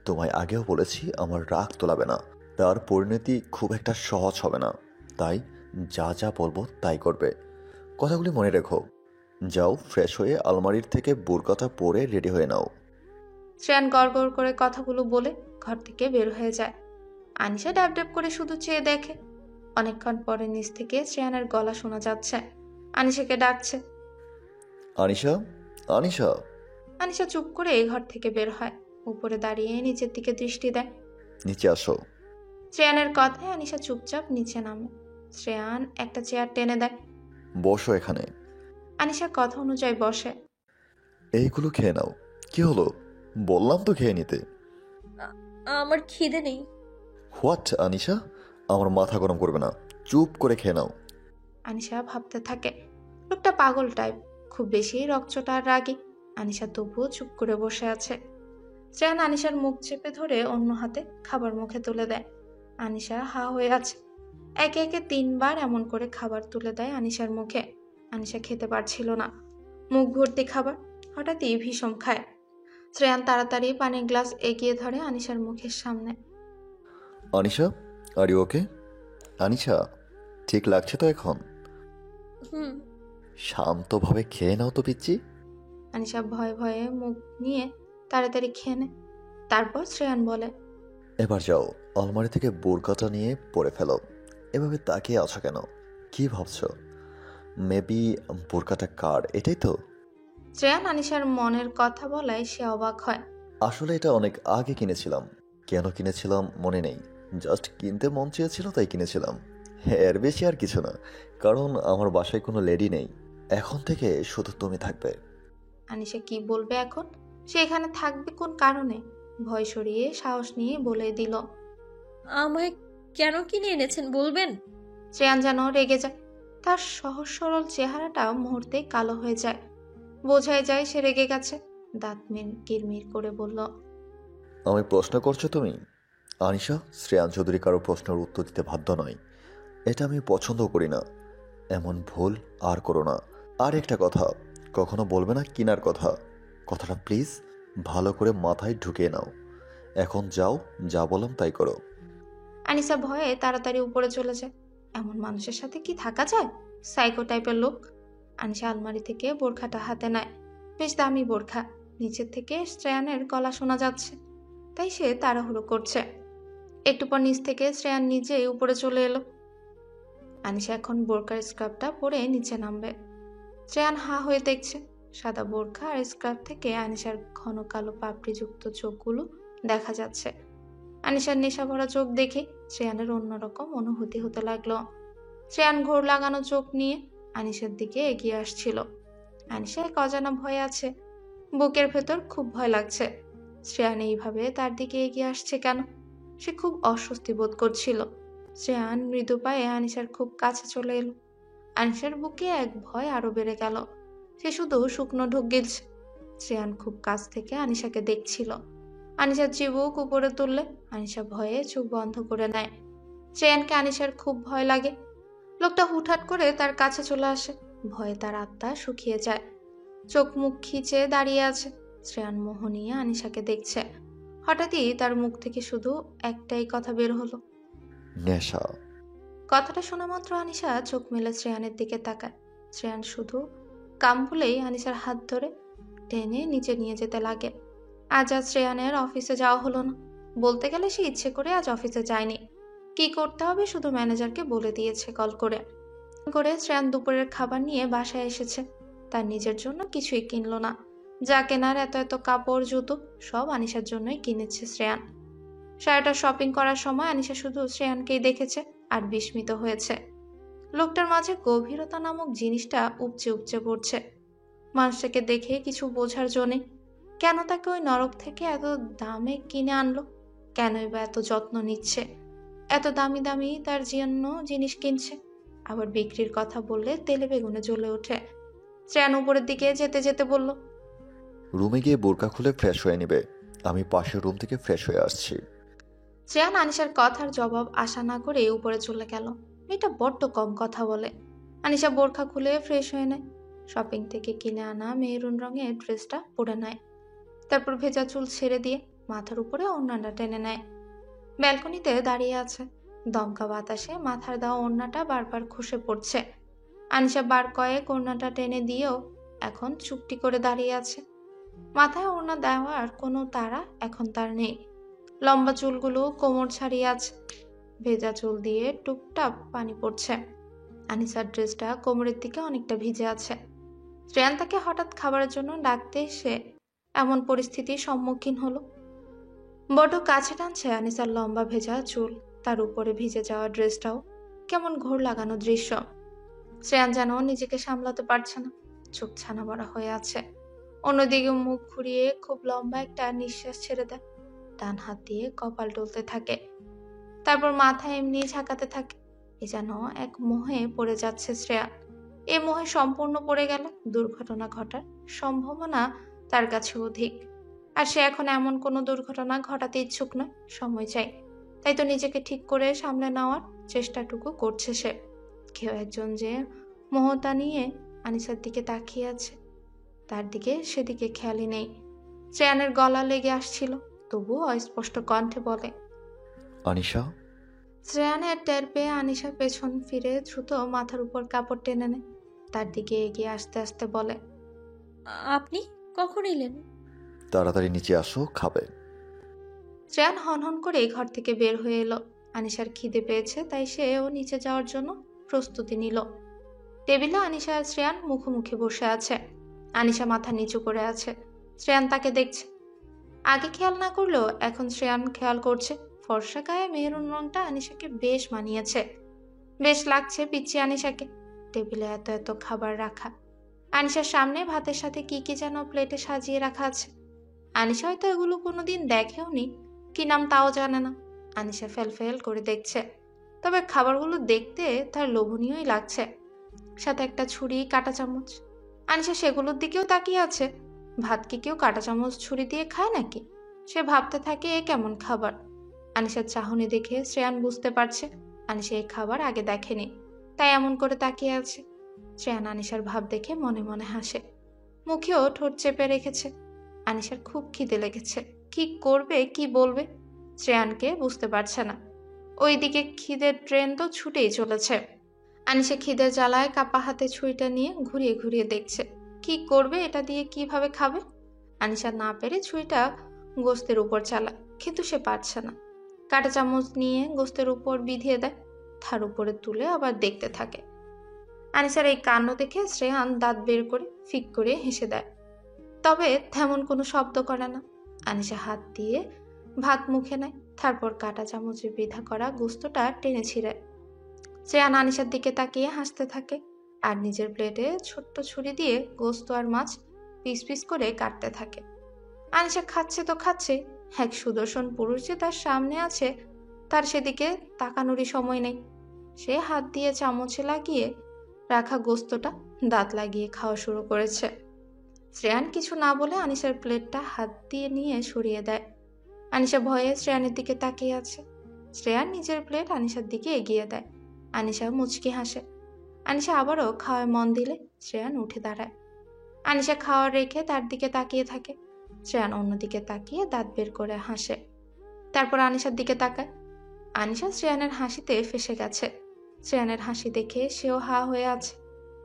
তোমায় আগেও বলেছি আমার রাগ তোলাবে না। তার পরিণতি খুব একটা সহজ হবে না, তাই যা যা বলবো তাই করবে। কথাগুলি মনে রেখো। যাও, ফ্রেশ হয়ে আলমারির থেকে বোরকাটা পরে রেডি হয়ে নাও। শ্রেয়ান গড় করে কথাগুলো বলে ঘর থেকে বের হয়ে যায়। আনিশা ড্যাব ড্যাব করে শুধু চেয়ে দেখে। অনেকক্ষণ পরে নিচ থেকে শ্রেয়ানের গলা শোনা যাচ্ছে। আনিশাকে ডাকছে। আনিশা, আনিশা। আনিশা চুপ করে এই ঘর থেকে বের হয়। উপরে দাঁড়িয়ে নিচের দিকে দৃষ্টি দেয়। নিচে আসো। শ্রেয়ানের কথায় আনিশা চুপচাপ নিচে নামে। শ্রেয়ান একটা চেয়ার টেনে দেয়। বসো এখানে। আনিশা কথা অনুযায়ী বসে। এইগুলো খেয়ে নাও। কি হলো? বললাম তো খেয়ে নিতে। আমার খিদে নেই। হোয়াট আনিশা? আমার মাথা গরম করবে না, চুপ করে খেয়ে নাও। আনিশা ভাবতে থাকে, লোকটা পাগল টাইপ, খুব বেশি রকচটা আর রাগী। আনিশা তবুও চুপ করে বসে আছে। শ্রেয়ান আনিশার মুখ চেপে ধরে অন্য হাতে খাবার মুখে তুলে দেয়। আনিশা হা হয়ে আছে। একে একে 3বার এমন করে খাবার তুলে দেয় আনিশার মুখে। আনিশা খেতে পারছিল না, মুখ ভর্তি খাবার, হঠাৎই ভীষণ খায়। শ্রেয়ান তাড়াতাড়ি পানির গ্লাস এগিয়ে ধরে আনিশার মুখের সামনে। Anisha, are you okay? Anisha, ঠিক লাগছে তো এখন? হুম। শান্তভাবে খেয়ে নাও তো পিচ্ছি। আনিশা ভয়ে ভয়ে মুখ নিয়ে তাড়াতাড়ি খেয়ে নেয়। তারপর শ্রেয়ান বলে, এবার যাও, আলমারি থেকে বোরকাটা নিয়ে পরে ফেলো। এভাবে তাকিয়ে আছো কেন? কি ভাবছো? মেবি বোরকাটা কার, এটাই তো? শ্রেয়ান আনিশার মনের কথা বলায় সে অবাক হয়। আসলে এটা অনেক আগে কিনেছিলাম। কেন কিনেছিলাম মনে নেই, জাস্ট কিনতে মন চেয়েছিল তাই কিনেছিলাম। এর বেশি আর কিছু না, কারণ আমার বাসায় কোনো লেডি নেই। এখন থেকে শুধু তুমি থাকবে। আনিশা কি বলবে এখন? সে এখানে থাকবে কোন কারণে? ভয় সরিয়ে সাহস নিয়ে বলে দিল। আমায় কেন কিনে এনেছেন বলবেন? শ্রেয়ান যেন রেগে যায়। তার সহজ সরল চেহারাটা মুহূর্তে কালো হয়ে যায়। বোঝাই যায় সে রেগে গেছে। দাঁত কিরমির করে বলল, আমি প্রশ্ন করছো তুমি? আনিশা, শ্রেয়ান চৌধুরী কারো প্রশ্নের উত্তর দিতে বাধ্য নয়। এটা আমি পছন্দ করি না। এমন ভুল আর করো না। আর একটা কথা, কখনো বলবে না কিনার কথা। কথাটা প্লিজ ভালো করে মাথায় ঢুকিয়ে নাও। এখন যাও, যা বললাম তাই করো। আনিসা ভয়ে তাড়াতাড়ি উপরে চলে যায়। এমন মানুষের সাথে কি থাকা যায়? সাইকো টাইপের লোক। আনিসা আলমারি থেকে বোরখাটা হাতে নেয়। বেশ দামি বোরখা। নিচের থেকে শ্রেয়ানের গলা শোনা যাচ্ছে, তাই সে তাড়াহুড়ো করছে। একটু পর নিচ থেকে শ্রেয়ান নিজেই উপরে চলে এলো। আনিসা এখন বোরখার স্কার্ফটা পরে নিচে নামবে। শ্রেয়ান হা হয়ে দেখছে। সাদা বোরখা আর স্কার্ফ থেকে আনিসার ঘন কালো পাপড়িযুক্ত চোখগুলো দেখা যাচ্ছে। আনিশার নেশা ভরা চোখ দেখে শ্রেয়ানের অন্যরকম অনুভূতি হতে লাগলো। শ্রেয়ান ঘোর লাগানো চোখ নিয়ে আনিশার দিকে এগিয়ে আসছিল। আনিশা এক অজানা ভয় আছে। বুকের ভেতর খুব ভয় লাগছে। শ্রেয়ান এইভাবে তার দিকে এগিয়ে আসছে কেন? সে খুব অস্বস্তি বোধ করছিল। শ্রেয়ান মৃদু পায়ে আনিশার খুব কাছে চলে এলো। আনিশার বুকে এক ভয় আরো বেড়ে গেল। সে শুধু শুকনো ঢোক গিলছে। শ্রেয়ান খুব কাছ থেকে আনিশাকে দেখছিল। আনিশার চিবুক উপরে তুললে আনিশা ভয়ে চোখ বন্ধ করে নেয়। শ্রেয়ানকে আনিশার খুব ভয় লাগে। লোকটা হুটহাট করে তার কাছে চলে আসে। ভয়ে তার আত্মা শুকিয়ে যায়। চোখ মুখ খিচে দাঁড়িয়ে আছে। শ্রেয়ান মোহ নিয়ে আনিশাকে দেখছে। হঠাৎই তার মুখ থেকে শুধু একটাই কথা বের হলো, নেশা। কথাটা শোনা মাত্র আনিশা চোখ মেলে শ্রেয়ানের দিকে তাকায়। শ্রেয়ান শুধু কাম ভুলেই আনিশার হাত ধরে টেনে নিচে নিয়ে যেতে লাগে। আজ শ্রেয়ানের অফিসে যাওয়া হলো না। বলতে গেলে সে ইচ্ছে করে আজ অফিসে যায়নি। কি করতে হবে শুধু ম্যানেজারকে বলে দিয়েছে কল করে। শ্রেয়ান দুপুরের খাবার নিয়ে বাসায় এসেছে। তার নিজের জন্য কিছুই কিনলো না। যা কেনার এত এত কাপড় জুতো সব আনিশার জন্যই কিনেছে শ্রেয়ান। সারাটা শপিং করার সময় আনিশা শুধু শ্রেয়ানকেই দেখেছে আর বিস্মিত হয়েছে। লোকটার মাঝে গভীরতা নামক জিনিসটা উপচে উপচে পড়ছে। মানুষটাকে দেখে কিছু বোঝার জন্যে। কেন তাকে ওই নরক থেকে এত দামে কিনে আনলো? কেনই বা এত যত্ন নিচ্ছে? এত দামি দামি তার জন্য জিনিস কিনছে, আবার বিক্রির কথা বললে তেলে বেগুনে জ্বলে ওঠে। শ্রেয়ান উপরের দিকে যেতে যেতে বলল, রুমে গিয়ে বোরকা খুলে ফ্রেশ হয়ে নিবে। আমি পাশের রুম থেকে ফ্রেশ হয়ে আসছি। শ্রেয়ান আনিশার কথার জবাব আশা না করে উপরে চলে গেল। মেয়েটা বড্ড কম কথা বলে। আনিশা বোরখা খুলে ফ্রেশ হয়ে নেয়। শপিং থেকে কিনে আনা মেরুন রঙের ড্রেসটা পরে নেয়। তারপর ভেজা চুল ছেড়ে দিয়ে মাথার উপরে ওড়নাটা টেনে নেয়। ব্যালকনিতে দাঁড়িয়ে আছে। দমকা বাতাসে মাথার দেওয়া ওড়নাটা বারবার খসে পড়ছে। আনিশা বার কয়েক ওড়নাটা টেনে দিয়েও এখন চুপটি করে দাঁড়িয়ে আছে। মাথায় ওড়না দেওয়ার কোনো তাড়া এখন তার নেই। লম্বা চুলগুলো কোমর ছাড়িয়ে আছে। ভেজা চুল দিয়ে টুপটাপ পানি পড়ছে। আনিসার ড্রেসটা কোমরের দিকে অনেকটা ভিজে আছে। শ্রেয়ান তাকে হঠাৎ খাবারের জন্য ডাকতে এসে এমন পরিস্থিতির সম্মুখীন হলো। বড্ড কাছে টানছে আনিসার লম্বা ভেজা চুল। তার উপরে ভিজে যাওয়া ড্রেসটাও কেমন ঘোর লাগানো দৃশ্য। শ্রেয়ান যেন নিজেকে সামলাতে পারছে না। চোখ ছানা বড়া হয়ে আছে। অন্যদিকে মুখ ঘুরিয়ে খুব লম্বা একটা নিঃশ্বাস ছেড়ে দেয়। ডান হাত দিয়ে কপাল টলতে থাকে। তারপর মাথা এমনি ঝাঁকাতে থাকে। এ যেন এক মোহে পড়ে যাচ্ছে শ্রেয়া। এ মোহে সম্পূর্ণ পড়ে গেলে দুর্ঘটনা ঘটার সম্ভাবনা তার কাছে অধিক। আর সে এখন এমন কোনো দুর্ঘটনা ঘটাতে ইচ্ছুক নয়। সময় চাই। তাই তো নিজেকে ঠিক করে সামলে নেওয়ার চেষ্টাটুকু করছে সে। কেউ একজন যে মোহতা নিয়ে আনিসার দিকে তাকিয়ে আছে, তার দিকে সেদিকে খেয়ালই নেই। শ্রেয়ানের গলা লেগে আসছিল, তবুও অস্পষ্ট কণ্ঠে বলে, আনিশা। শ্রেয়ানের টের পেয়ে আনিশা পেছন ফিরে দ্রুত মাথার উপর কাপড় টেনে নেয়। তার দিকে এগিয়ে আস্তে আস্তে বলে, আপনি কখন এলেন? তাড়াতাড়ি নিচে আসো, খাবে। শ্রেয়ান হনহন করে ঘর থেকে বের হয়ে এলো। আনিশার খিদে পেয়েছে, তাই সেও নিচে যাওয়ার জন্য প্রস্তুতি নিল। টেবিলে আনিশা আর শ্রেয়ান মুখোমুখি বসে আছে। আনিশা মাথা নিচু করে আছে, শ্রেয়ান তাকে দেখছে। আগে খেয়াল না করলেও এখন শ্রেয়ান খেয়াল করছে। ফর্সা গায়ে মেরুন রংটা আনিশাকে বেশ মানিয়েছে, বেশ লাগছে পিচ্ছি আনিশাকে। টেবিলে এত এত খাবার রাখা, আনিশার সামনে ভাতের সাথে কি কি যেন প্লেটে সাজিয়ে রাখা আছে। আনিশা হয়তো এগুলো কোনোদিন দেখেওনি, কি নাম তাও জানে না। আনিশা ফেল করে দেখছে, তবে খাবারগুলো দেখতে তার লোভনীয়ই লাগছে। সাথে একটা ছুরি, কাঁটা চামচ। আনিশা সেগুলোর দিকেও তাকিয়ে আছে। ভাত কি কেউ কাঁটা চামচ ছুরি দিয়ে খায় নাকি? সে ভাবতে থাকে এ কেমন খাবার। আনিশার চাহনি দেখে শ্রেয়ান বুঝতে পারছে আনিশা এই খাবার আগে দেখেনি, তাই এমন করে তাকিয়ে আছে। শ্রেয়ান আনিশার ভাব দেখে মনে মনে হাসে, মুখেও ঠোঁট চেপে রেখেছে। আনিশার খুব খিদে লেগেছে, কি করবে কি বলবে শ্রেয়ানকে বুঝতে পারছে না। ওইদিকে খিদের ট্রেন তো ছুটেই চলেছে। আনিশা খিদের জ্বালায় কাপা হাতে ছুরিটা নিয়ে ঘুরিয়ে ঘুরিয়ে দেখছে কি করবে, এটা দিয়ে কিভাবে খাবে। আনিশা না পেরে ছুরিটা গোস্তের উপর চালায়, কিন্তু সে পারছে না। কাঁটা চামচ নিয়ে গোস্তের উপর বিধিয়ে দেয়, তার উপরে তুলে আবার দেখতে থাকে। আনিশার এই কাণ্ড দেখে শ্রেয়ান দাঁত বের করে ফিক করে হেসে দেয়, তবে তেমন কোনো শব্দ করে না। আনিশা হাত দিয়ে ভাত মুখে নেয়, তারপর কাঁটা চামচে বিধা করা গোস্তটা টেনে ছিঁড়ে। শ্রেয়ান আনিশার দিকে তাকিয়ে হাসতে থাকে আর নিজের প্লেটে ছোট্ট ছুরি দিয়ে গোস্ত আর মাছ পিস পিস করে কাটতে থাকে। আনিশা খাচ্ছে তো খাচ্ছে, এক সুদর্শন পুরুষ যে তার সামনে আছে তার সেদিকে তাকানোরই সময় নেই। সে হাত দিয়ে চামচে লাগিয়ে রাখা গোস্তটা দাঁত লাগিয়ে খাওয়া শুরু করেছে। শ্রেয়ান কিছু না বলে আনিশার প্লেটটা হাত দিয়ে নিয়ে সরিয়ে দেয়। আনিশা ভয়ে শ্রেয়ানের দিকে তাকিয়ে আছে। শ্রেয়ান নিজের প্লেট আনিশার দিকে এগিয়ে দেয়। আনিশা মুচকি হাসে। আনিশা আবারও খাওয়ায় মন দিলে শ্রেয়ান উঠে দাঁড়ায়। আনিশা খাওয়ার রেখে তার দিকে তাকিয়ে থাকে। শ্রেয়ান অন্যদিকে তাকিয়ে দাঁত বের করে হাসে, তারপর আনিশার দিকে তাকায়। আনিশা শ্রেয়ানের হাসিতে ফেসে গেছে। শ্রেয়ানের হাসি দেখে সেও হা হয়ে আছে।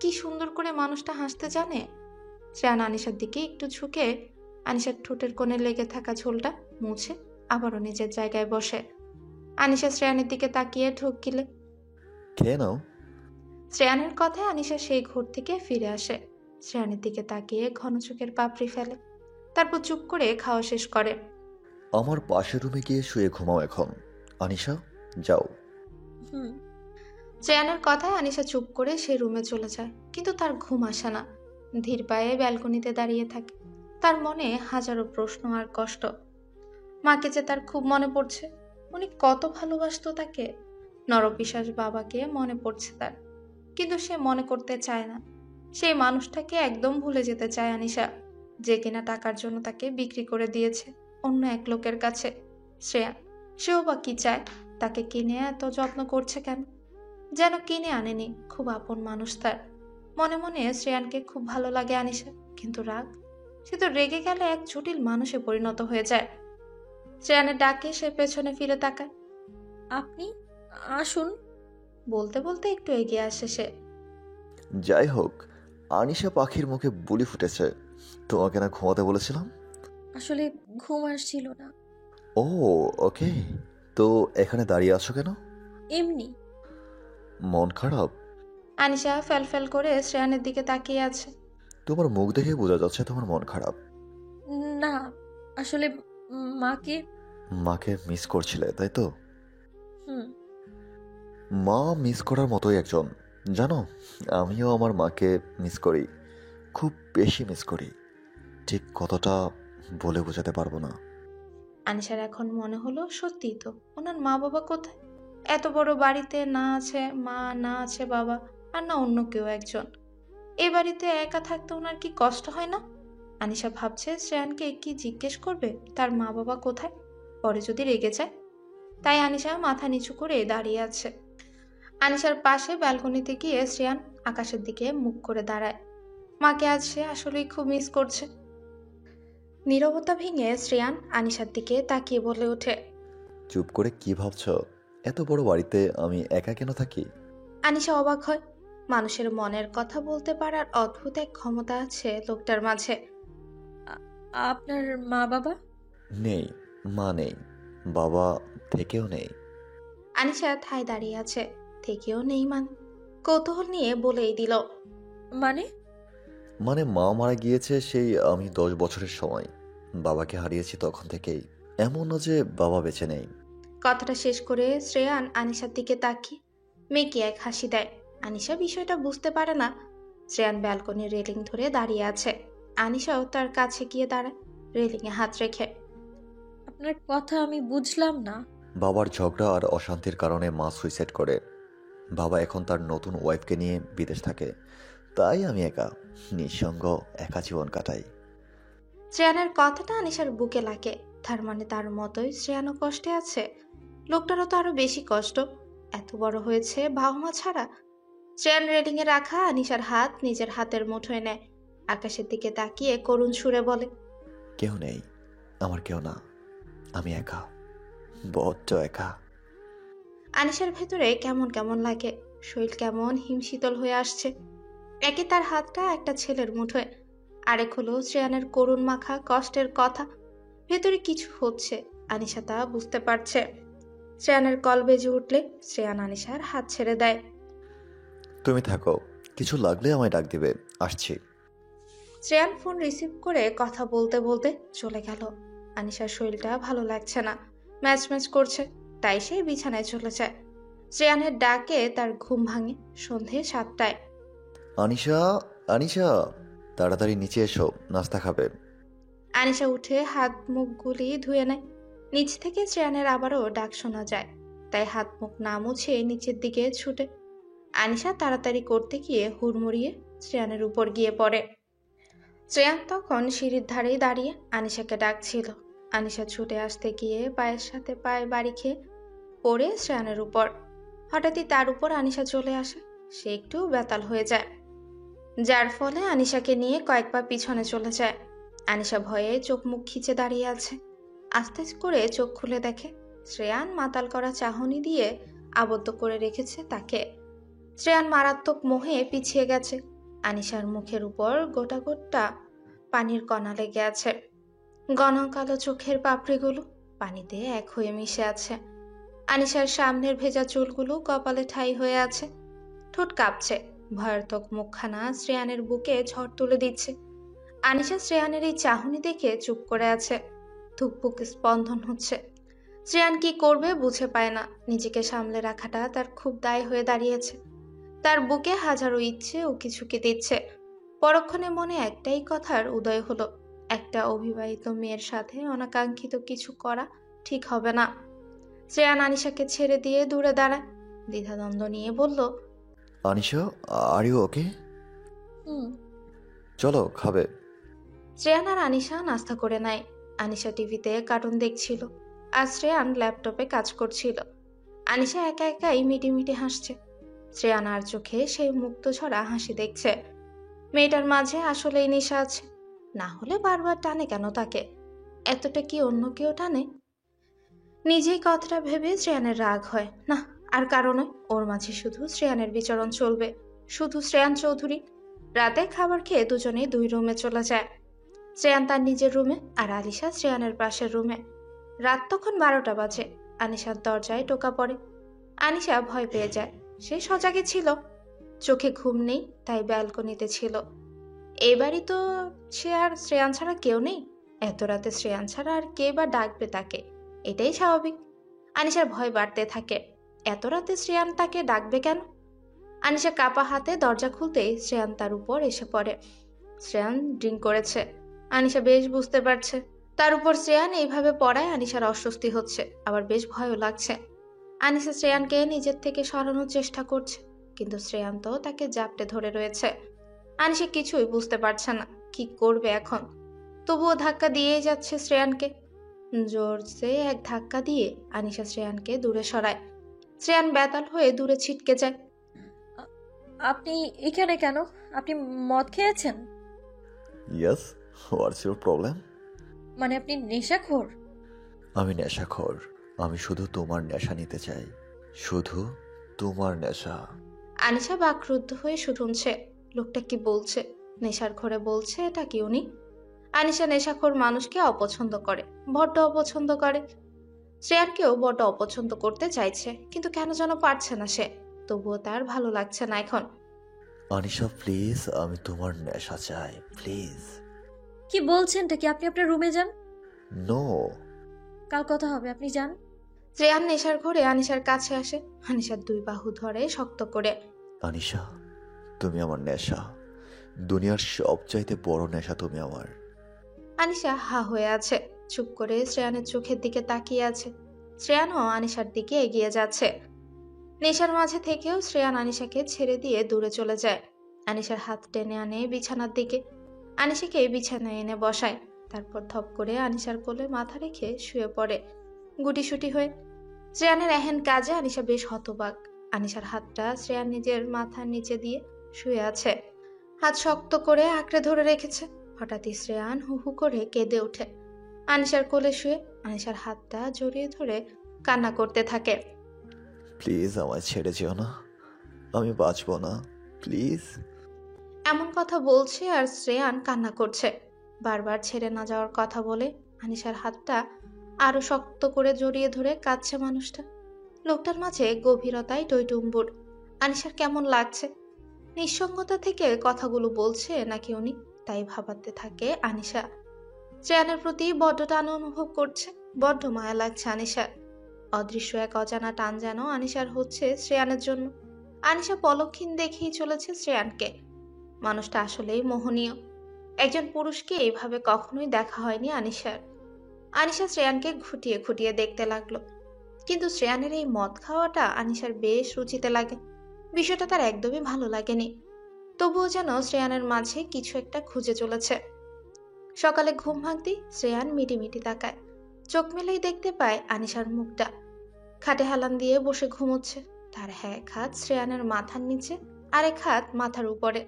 কি সুন্দর করে মানুষটা হাসতে জানে। শ্রেয়ান আনিশার দিকে একটু ঝুঁকে আনিশার ঠোঁটের কোণে লেগে থাকা ঝোলটা মুছে আবারও নিজের জায়গায় বসে। আনিশা শ্রেয়ানের দিকে তাকিয়ে ঢোক গিলে। খেয়ে নাও। শ্রেয়ানের কথায় আনিশা সেই ঘর থেকে ফিরে আসে। শ্রেয়ানের দিকে তাকিয়ে ঘন চোখের পাপড়ি ফেলে, তারপর চুপ করে খাওয়া শেষ করে। আমার পাশের রুমে গিয়ে শুয়ে ঘুমাও এখন। আনিশা, যাও। হুম। শ্রেয়ানের কথায় আনিশা চুপ করে সে রুমে চলে যায়, কিন্তু তার ঘুম আসে না। ধীর পায়ে ব্যালকনিতে দাঁড়িয়ে থাকে। তার মনে হাজারো প্রশ্ন আর কষ্ট। মাকে যে তার খুব মনে পড়ছে, উনি কত ভালোবাসতো তাকে। নরপিশাচ বাবাকে মনে পড়ছে তার, কিন্তু সে মনে করতে চায় না। সেই মানুষটাকে একদম ভুলে যেতে চায় আনিশা, যে কিনা টাকার জন্য তাকে বিক্রি করে দিয়েছে অন্য এক লোকের কাছে। শ্রেয়া, সেও বা কি চায়? তাকে কিনে এত যত্ন করছে কেন? যেন কিনে আনেনি, খুব আপন মানুষ তার। মনে মনে শ্রেয়ানকে খুব ভালো লাগে আনিশা, কিন্তু রাগ, সে তো রেগে গেলে এক জটিল মানুষে পরিণত হয়ে যায়। শ্রেয়ানের ডাকে সে পেছনে ফিরে তাকায়। আপনি আসুন। বলতে বলতে একটু এগিয়ে আসে সে। যাই হোক, আনিশা পাখির মুখে বুলি ফুটেছে। তোমাকে না ঘুমাতে বলেছিলাম? আসলে ঘুম আসছিল না। ও, ওকে। তো এখানে দাঁড়িয়ে আছো কেন? এমনি। মন খারাপ? আনিশা ফেল করে শ্রেয়ানের দিকে তাকিয়ে আছে। তোমার মুখ দেখে বোঝা যাচ্ছে তোমার মন খারাপ। না, আসলে মাকে। মাকে মিস করছিলে, তাই তো? হুম। মা মিস করার মতোই একজন। জানো, আমিও আমার মাকে মিস করি, খুব বেশি মিস করি। ঠিক কতটা বলে বোঝাতে পারবো না। আনিশার এখন মনে হলো সত্যিই তো, ওনার মা বাবা কোথায়? এত বড় বাড়িতে না আছে মা, না আছে বাবা, আর না অন্য কেউ একজন। এ বাড়িতে একা থাকতে ওনার কি কষ্ট হয় না? আনিশা ভাবছে শ্রেয়ানকে কি জিজ্ঞেস করবে তার মা বাবা কোথায়, পরে যদি রেগে যায়। তাই আনিশা মাথা নিচু করে দাঁড়িয়ে আছে। আনিশার পাশে ব্যালকনিতে গিয়ে শ্রেয়ান আকাশের দিকে মুখ করে দাঁড়ায়। মাকে আজ সে আসলেই খুব মিস করছে। নীরবতা ভেঙে শ্রেয়ান আনিশার দিকে তাকিয়ে বলে ওঠে। চুপ করে কি ভাবছো? এত বড় বাড়িতে আমি একা কেন থাকি? আনিশা অবাক হয়। মানুষের মনের কথা বলতে পারার অদ্ভুত এক ক্ষমতা আছে লোকটার মাঝে। আ- আপনার মা বাবা? নেই, মা নেই, বাবা থেকেও নেই। আনিশা ঠায় দাঁড়িয়ে আছে। থেকেও নেই মানে? কৌতূহল নিয়ে বলেই দিল। মানে? মানে মা মারা গিয়েছে সেই আমি 10 বছরের সময়। বাবাকে হারিয়েছি তখন থেকেই। এমন না যে বাবা বেঁচে নেই। কথাটা শেষ করে শ্রেয়ান আনিশার দিকে তাকিয়ে মেয়েকে এক হাসি দেয়। আনিশা বিষয়টা বুঝতে পারে না। শ্রেয়ান ব্যালকনির রেলিং ধরে দাঁড়িয়ে আছে। আনিশাও তার কাছে গিয়ে দাঁড়ায়, রেলিংয়ে হাত রেখে। আপনার কথা আমি বুঝলাম না। বাবার ঝগড়া আর অশান্তির কারণে মা সুইসাইড করে। বাবা এখন তার নতুন ওয়াইফকে নিয়ে বিদেশ থাকে। তাই আমি একা, নিঃসঙ্গ, একা জীবন কাটাই। শ্রেয়ানের কথাটা আনিশার বুকে লাগে। তার মানে তার মতোই শ্রেয়ানও কষ্টে আছে। লোকটারও তো আরো বেশি কষ্ট। এত বড় হয়েছে বাবা মা ছাড়া। শ্রেয়ান রেলিংয়ে রাখা আনিশার হাত নিজের হাতের মুঠোয় নেয়। আকাশের দিকে তাকিয়ে করুণ সুরে বলে। কেউ নেই, আমার কেউ না, আমি একা, বড্ড একা। আনিশার ভেতরে কেমন কেমন লাগে। শরীর কেমন হিমশীতল হয়ে আসছে। একে তার হাতটা একটা ছেলের মুঠোয়, আরেক হলো শ্রেয়ানের করুণ মাখা কষ্টের কথা। ভেতরে কিছু হচ্ছে, আনিশা তা বুঝতে পারছে। শ্রেয়ানের কল বেজে উঠলে শ্রেয়ান আনিশার হাত ছেড়ে দেয়। তুমি থাকো, কিছু লাগলে আমায় ডাক দিবে, আসছি। শ্রেয়ান ফোন রিসিভ করে কথা বলতে বলতে চলে গেল। আনিশার শরীরটা ভালো লাগছে না, ম্যাচ ম্যাচ করছে। তাই সে বিছানায় চলে যায়। শ্রেয়ানের ডাকে তার ঘুম ভাঙে সন্ধে 7টায়। আনিশা, আনিশা, তাড়াতাড়ি নিচে এসো, নাস্তা খাবে। আনিশা উঠে হাত মুখ গুলি ধুয়ে নেয়। নিচ থেকে শ্রেয়ানের আবারও ডাক শোনা যায়। তাই হাত মুখ না মুছে নিচের দিকে ছুটে। আনিশা তাড়াতাড়ি করতে গিয়ে হুড়মুড়িয়ে শ্রেয়ানের উপর গিয়ে পড়ে। শ্রেয়ান তখন সিঁড়ির ধারেই দাঁড়িয়ে আনিশাকে ডাকছিল। আনিশা ছুটে আসতে গিয়ে পায়ের সাথে পায়ে বাড়ি খেয়ে পড়ে শ্রেয়ানের উপর। হঠাৎই তার উপর আনিশা চলে আসে। সে একটু বেতাল হয়ে যায়, যার ফলে আনিশাকে নিয়ে কয়েক পা পিছনে চলে যায়। আনিশা ভয়ে চোখ মুখ খিচে দাঁড়িয়ে আছে। আস্তে করে চোখ খুলে দেখে শ্রেয়ান মাতাল করা চাহনি দিয়ে আবদ্ধ করে রেখেছে তাকে। শ্রেয়ান মারাত্মক মোহে পিছিয়ে গেছে। আনিশার মুখের উপর গোটা গোটা পানির কণা লেগে আছে। ঘন কালো চোখের পাপড়িগুলো পানিতে এক হয়ে মিশে আছে। আনিশার সামনের ভেজা চুলগুলো কপালে ঠাই হয়ে আছে। ঠোঁট কাঁপছে। ভয়ার্থক মুখখানা শ্রেয়ানের বুকে ঝড় তুলে দিচ্ছে। আনিশা শ্রেয়ানের এই চাহনি দেখে চুপ করে আছে। ধুকপুক স্পন্দন হচ্ছে। শ্রেয়ান কি করবে বুঝে পায় না। নিজেকে সামলে রাখাটা তার খুব দায় হয়ে দাঁড়িয়েছে। তার বুকে হাজারো ইচ্ছে উকি ঝুঁকি দিচ্ছে। পরক্ষণে মনে একটাই কথার উদয় হলো, একটা অবিবাহিত মেয়ের সাথে অনাকাঙ্ক্ষিত কিছু করা ঠিক হবে না। শ্রেয়ান আনিশাকে ছেড়ে দিয়ে দূরে দাঁড়ায়। দ্বিধাদ্বন্দ্ব নিয়ে বলল। Anisha, are you okay? Hmm. চলো, খাবে? শ্রেয়ান আর আনিশা নাস্তা করে নেয়। আনিশা টিভিতে কার্টুন দেখছিল আর শ্রেয়ান ল্যাপটপে কাজ করছিল। আনিশা একা একাই মিটিমিটি হাসছে। শ্রেয়ান আর চোখে সেই মুক্ত ছড়া হাসি দেখছে। মেয়েটার মাঝে আসলেই নেশা আছে, না হলে বারবার টানে কেন তাকে? এতটা কি অন্য কেউ টানে? নিজেই কথাটা ভেবে শ্রেয়ানের রাগ হয় না, আর কারণে ওর মাঝে শুধু শ্রেয়ানের বিচরণ চলবে, শুধু শ্রেয়ান চৌধুরী। রাতে খাবার খেয়ে দুজনেই 2 রুমে চলে যায়। শ্রেয়ান তার নিজের রুমে আর আলিশা শ্রেয়ানের পাশের রুমে। রাত তখন 12টা বাজে। আনিশার দরজায় টোকা পড়ে। আনিশা ভয় পেয়ে যায়। সে সজাগে ছিল, চোখে ঘুম নেই, তাই ব্যালকনিতে ছিল। এবারই তো সে আর শ্রেয়ান ছাড়া কেউ নেই। এত রাতে শ্রেয়ান ছাড়া আর কে বা ডাকবে তাকে? এটাই স্বাভাবিক। আনিশার ভয় বাড়তে থাকে। এত রাতে শ্রেয়ান তাকে ডাকবে কেন? আনিশা কাপা হাতে দরজা খুলতেই শ্রেয়ান তার উপর এসে পড়ে। শ্রেয়ান ড্রিঙ্ক করেছে, আনিশা বেশ বুঝতে পারছে। তার উপর শ্রেয়ান এইভাবে পড়ায় আনিশার অস্বস্তি হচ্ছে, আবার বেশ ভয়ও লাগছে। আনিশা শ্রেয়ানকে নিজের থেকে সরানোর চেষ্টা করছে, কিন্তু শ্রেয়ান তো তাকে জাপটে ধরে রয়েছে। আনিশা কিছুই বুঝতে পারছে না কি করবে এখন। তবুও ধাক্কা দিয়েই যাচ্ছে শ্রেয়ানকে। জোরসে এক ধাক্কা দিয়ে আনিশা শ্রেয়ানকে দূরে সরায়। শ্রেয়ান বেতাল হয়ে দূরে ছিটকে যায়। আপনি এখানে কেন? আপনি মদ খেয়েছেন? Yes, what's your problem? মানে আপনি নেশাখোর? আমি নেশাখোর। আমি শুধু তোমার নেশা নিতে চাই, শুধু তোমার নেশা। আনিশা বাকরুদ্ধ হয়ে শুনছে লোকটা কি বলছে। নেশার ঘরে বলছে এটা কি উনি? আনিশা নেশাখোর মানুষকে অপছন্দ করে, বড্ড অপছন্দ করে। শ্রেয়ানকেও বড্ড অপছন্দ করতে চাইছে, কিন্তু কেন যেন পারছে না সে। তবুও তার ভালো লাগছে না এখন। আনিশা প্লিজ, আমি তোমার নেশা চাই, প্লিজ। কি বলছেনটা কি? আপনি আপনার রুমে যান, নো। কাল কথা হবে, আপনি যান। শ্রেয়ান নেশার ঘরে আনিশার কাছে আসে, আনিশার দুই বাহু ধরে শক্ত করে। আনিশা, তুমি আমার নেশা, দুনিয়ার সবচাইতে বড় নেশা তুমি আমার। আনিশা হা হয়ে আছে, চুপ করে শ্রেয়ানের চোখের দিকে তাকিয়ে আছে। শ্রেয়ানও আনিশার দিকে এগিয়ে যাচ্ছে। নেশার মাঝে থেকেও শ্রেয়ান আনিশাকে ছেড়ে দিয়ে দূরে চলে যায়। আনিশার হাত টেনে আনে বিছানার দিকে, আনিশাকে বিছানায় এনে বসায়। তারপর ধপ করে আনিশার কোলে মাথা রেখে শুয়ে পড়ে গুটিসুটি হয়ে। শ্রেয়ানের এহেন কাজে আনিশা বেশ হতবাক। আনিশার হাতটা শ্রেয়ান নিজের মাথার নিচে দিয়ে শুয়ে আছে, হাত শক্ত করে আঁকড়ে ধরে রেখেছে। হঠাৎই শ্রেয়ান হু হু করে কেঁদে ওঠে। আনিশার কোলে শুয়ে আনিশার হাতটা জড়িয়ে ধরে কান্না করতে থাকে। প্লিজ আমায় ছেড়ে যেও না, আমি বাঁচবো না, প্লিজ। এমন কথা বলছে আর শ্রেয়ান কান্না করছে। বারবার ছেড়ে না যাওয়ার কথা বলে আনিশার হাতটা আরো শক্ত করে জড়িয়ে ধরে কাঁদছে মানুষটা। লোকটার মাঝে গভীরতায় টইটুম্বুর। আনিশার কেমন লাগছে। নিঃসঙ্গতা থেকে কথাগুলো বলছে নাকি উনি, তাই ভাবাতে থাকে আনিশা। শ্রেয়ানের প্রতি বড্ড টান অনুভব করছে, বড্ড মায়া লাগছে আনিশার। অদৃশ্য এক অজানা টান যেন আনিশার হচ্ছে শ্রেয়ানের জন্য। আনিশা পলক্ষীন দেখেই চলেছে শ্রেয়ানকে। মানুষটা আসলেই মোহনীয়। একজন পুরুষকে এইভাবে কখনোই দেখা হয়নি আনিশার। আনিশা শ্রেয়ানকে খুঁটিয়ে খুঁটিয়ে দেখতে লাগলো, কিন্তু শ্রেয়ানের এই মদ খাওয়াটা আনিশার বেশ রুচিতে লাগে। বিষয়টা তার একদমই ভালো লাগেনি। তবুও যেন শ্রেয়ানের মাঝে কিছু একটা খুঁজে চলেছে। সকালে ঘুম ভাঙতেই শ্রেয়ান মিটিমিটি তাকায়, চোখ মেলেই দেখতে পায় আনিশার মুখটা। খাটে হেলান দিয়ে বসে ঘুমোচ্ছে। তার এক হাত শ্রেয়ানের মাথার নিচে, আরেক হাত মাথার উপরে।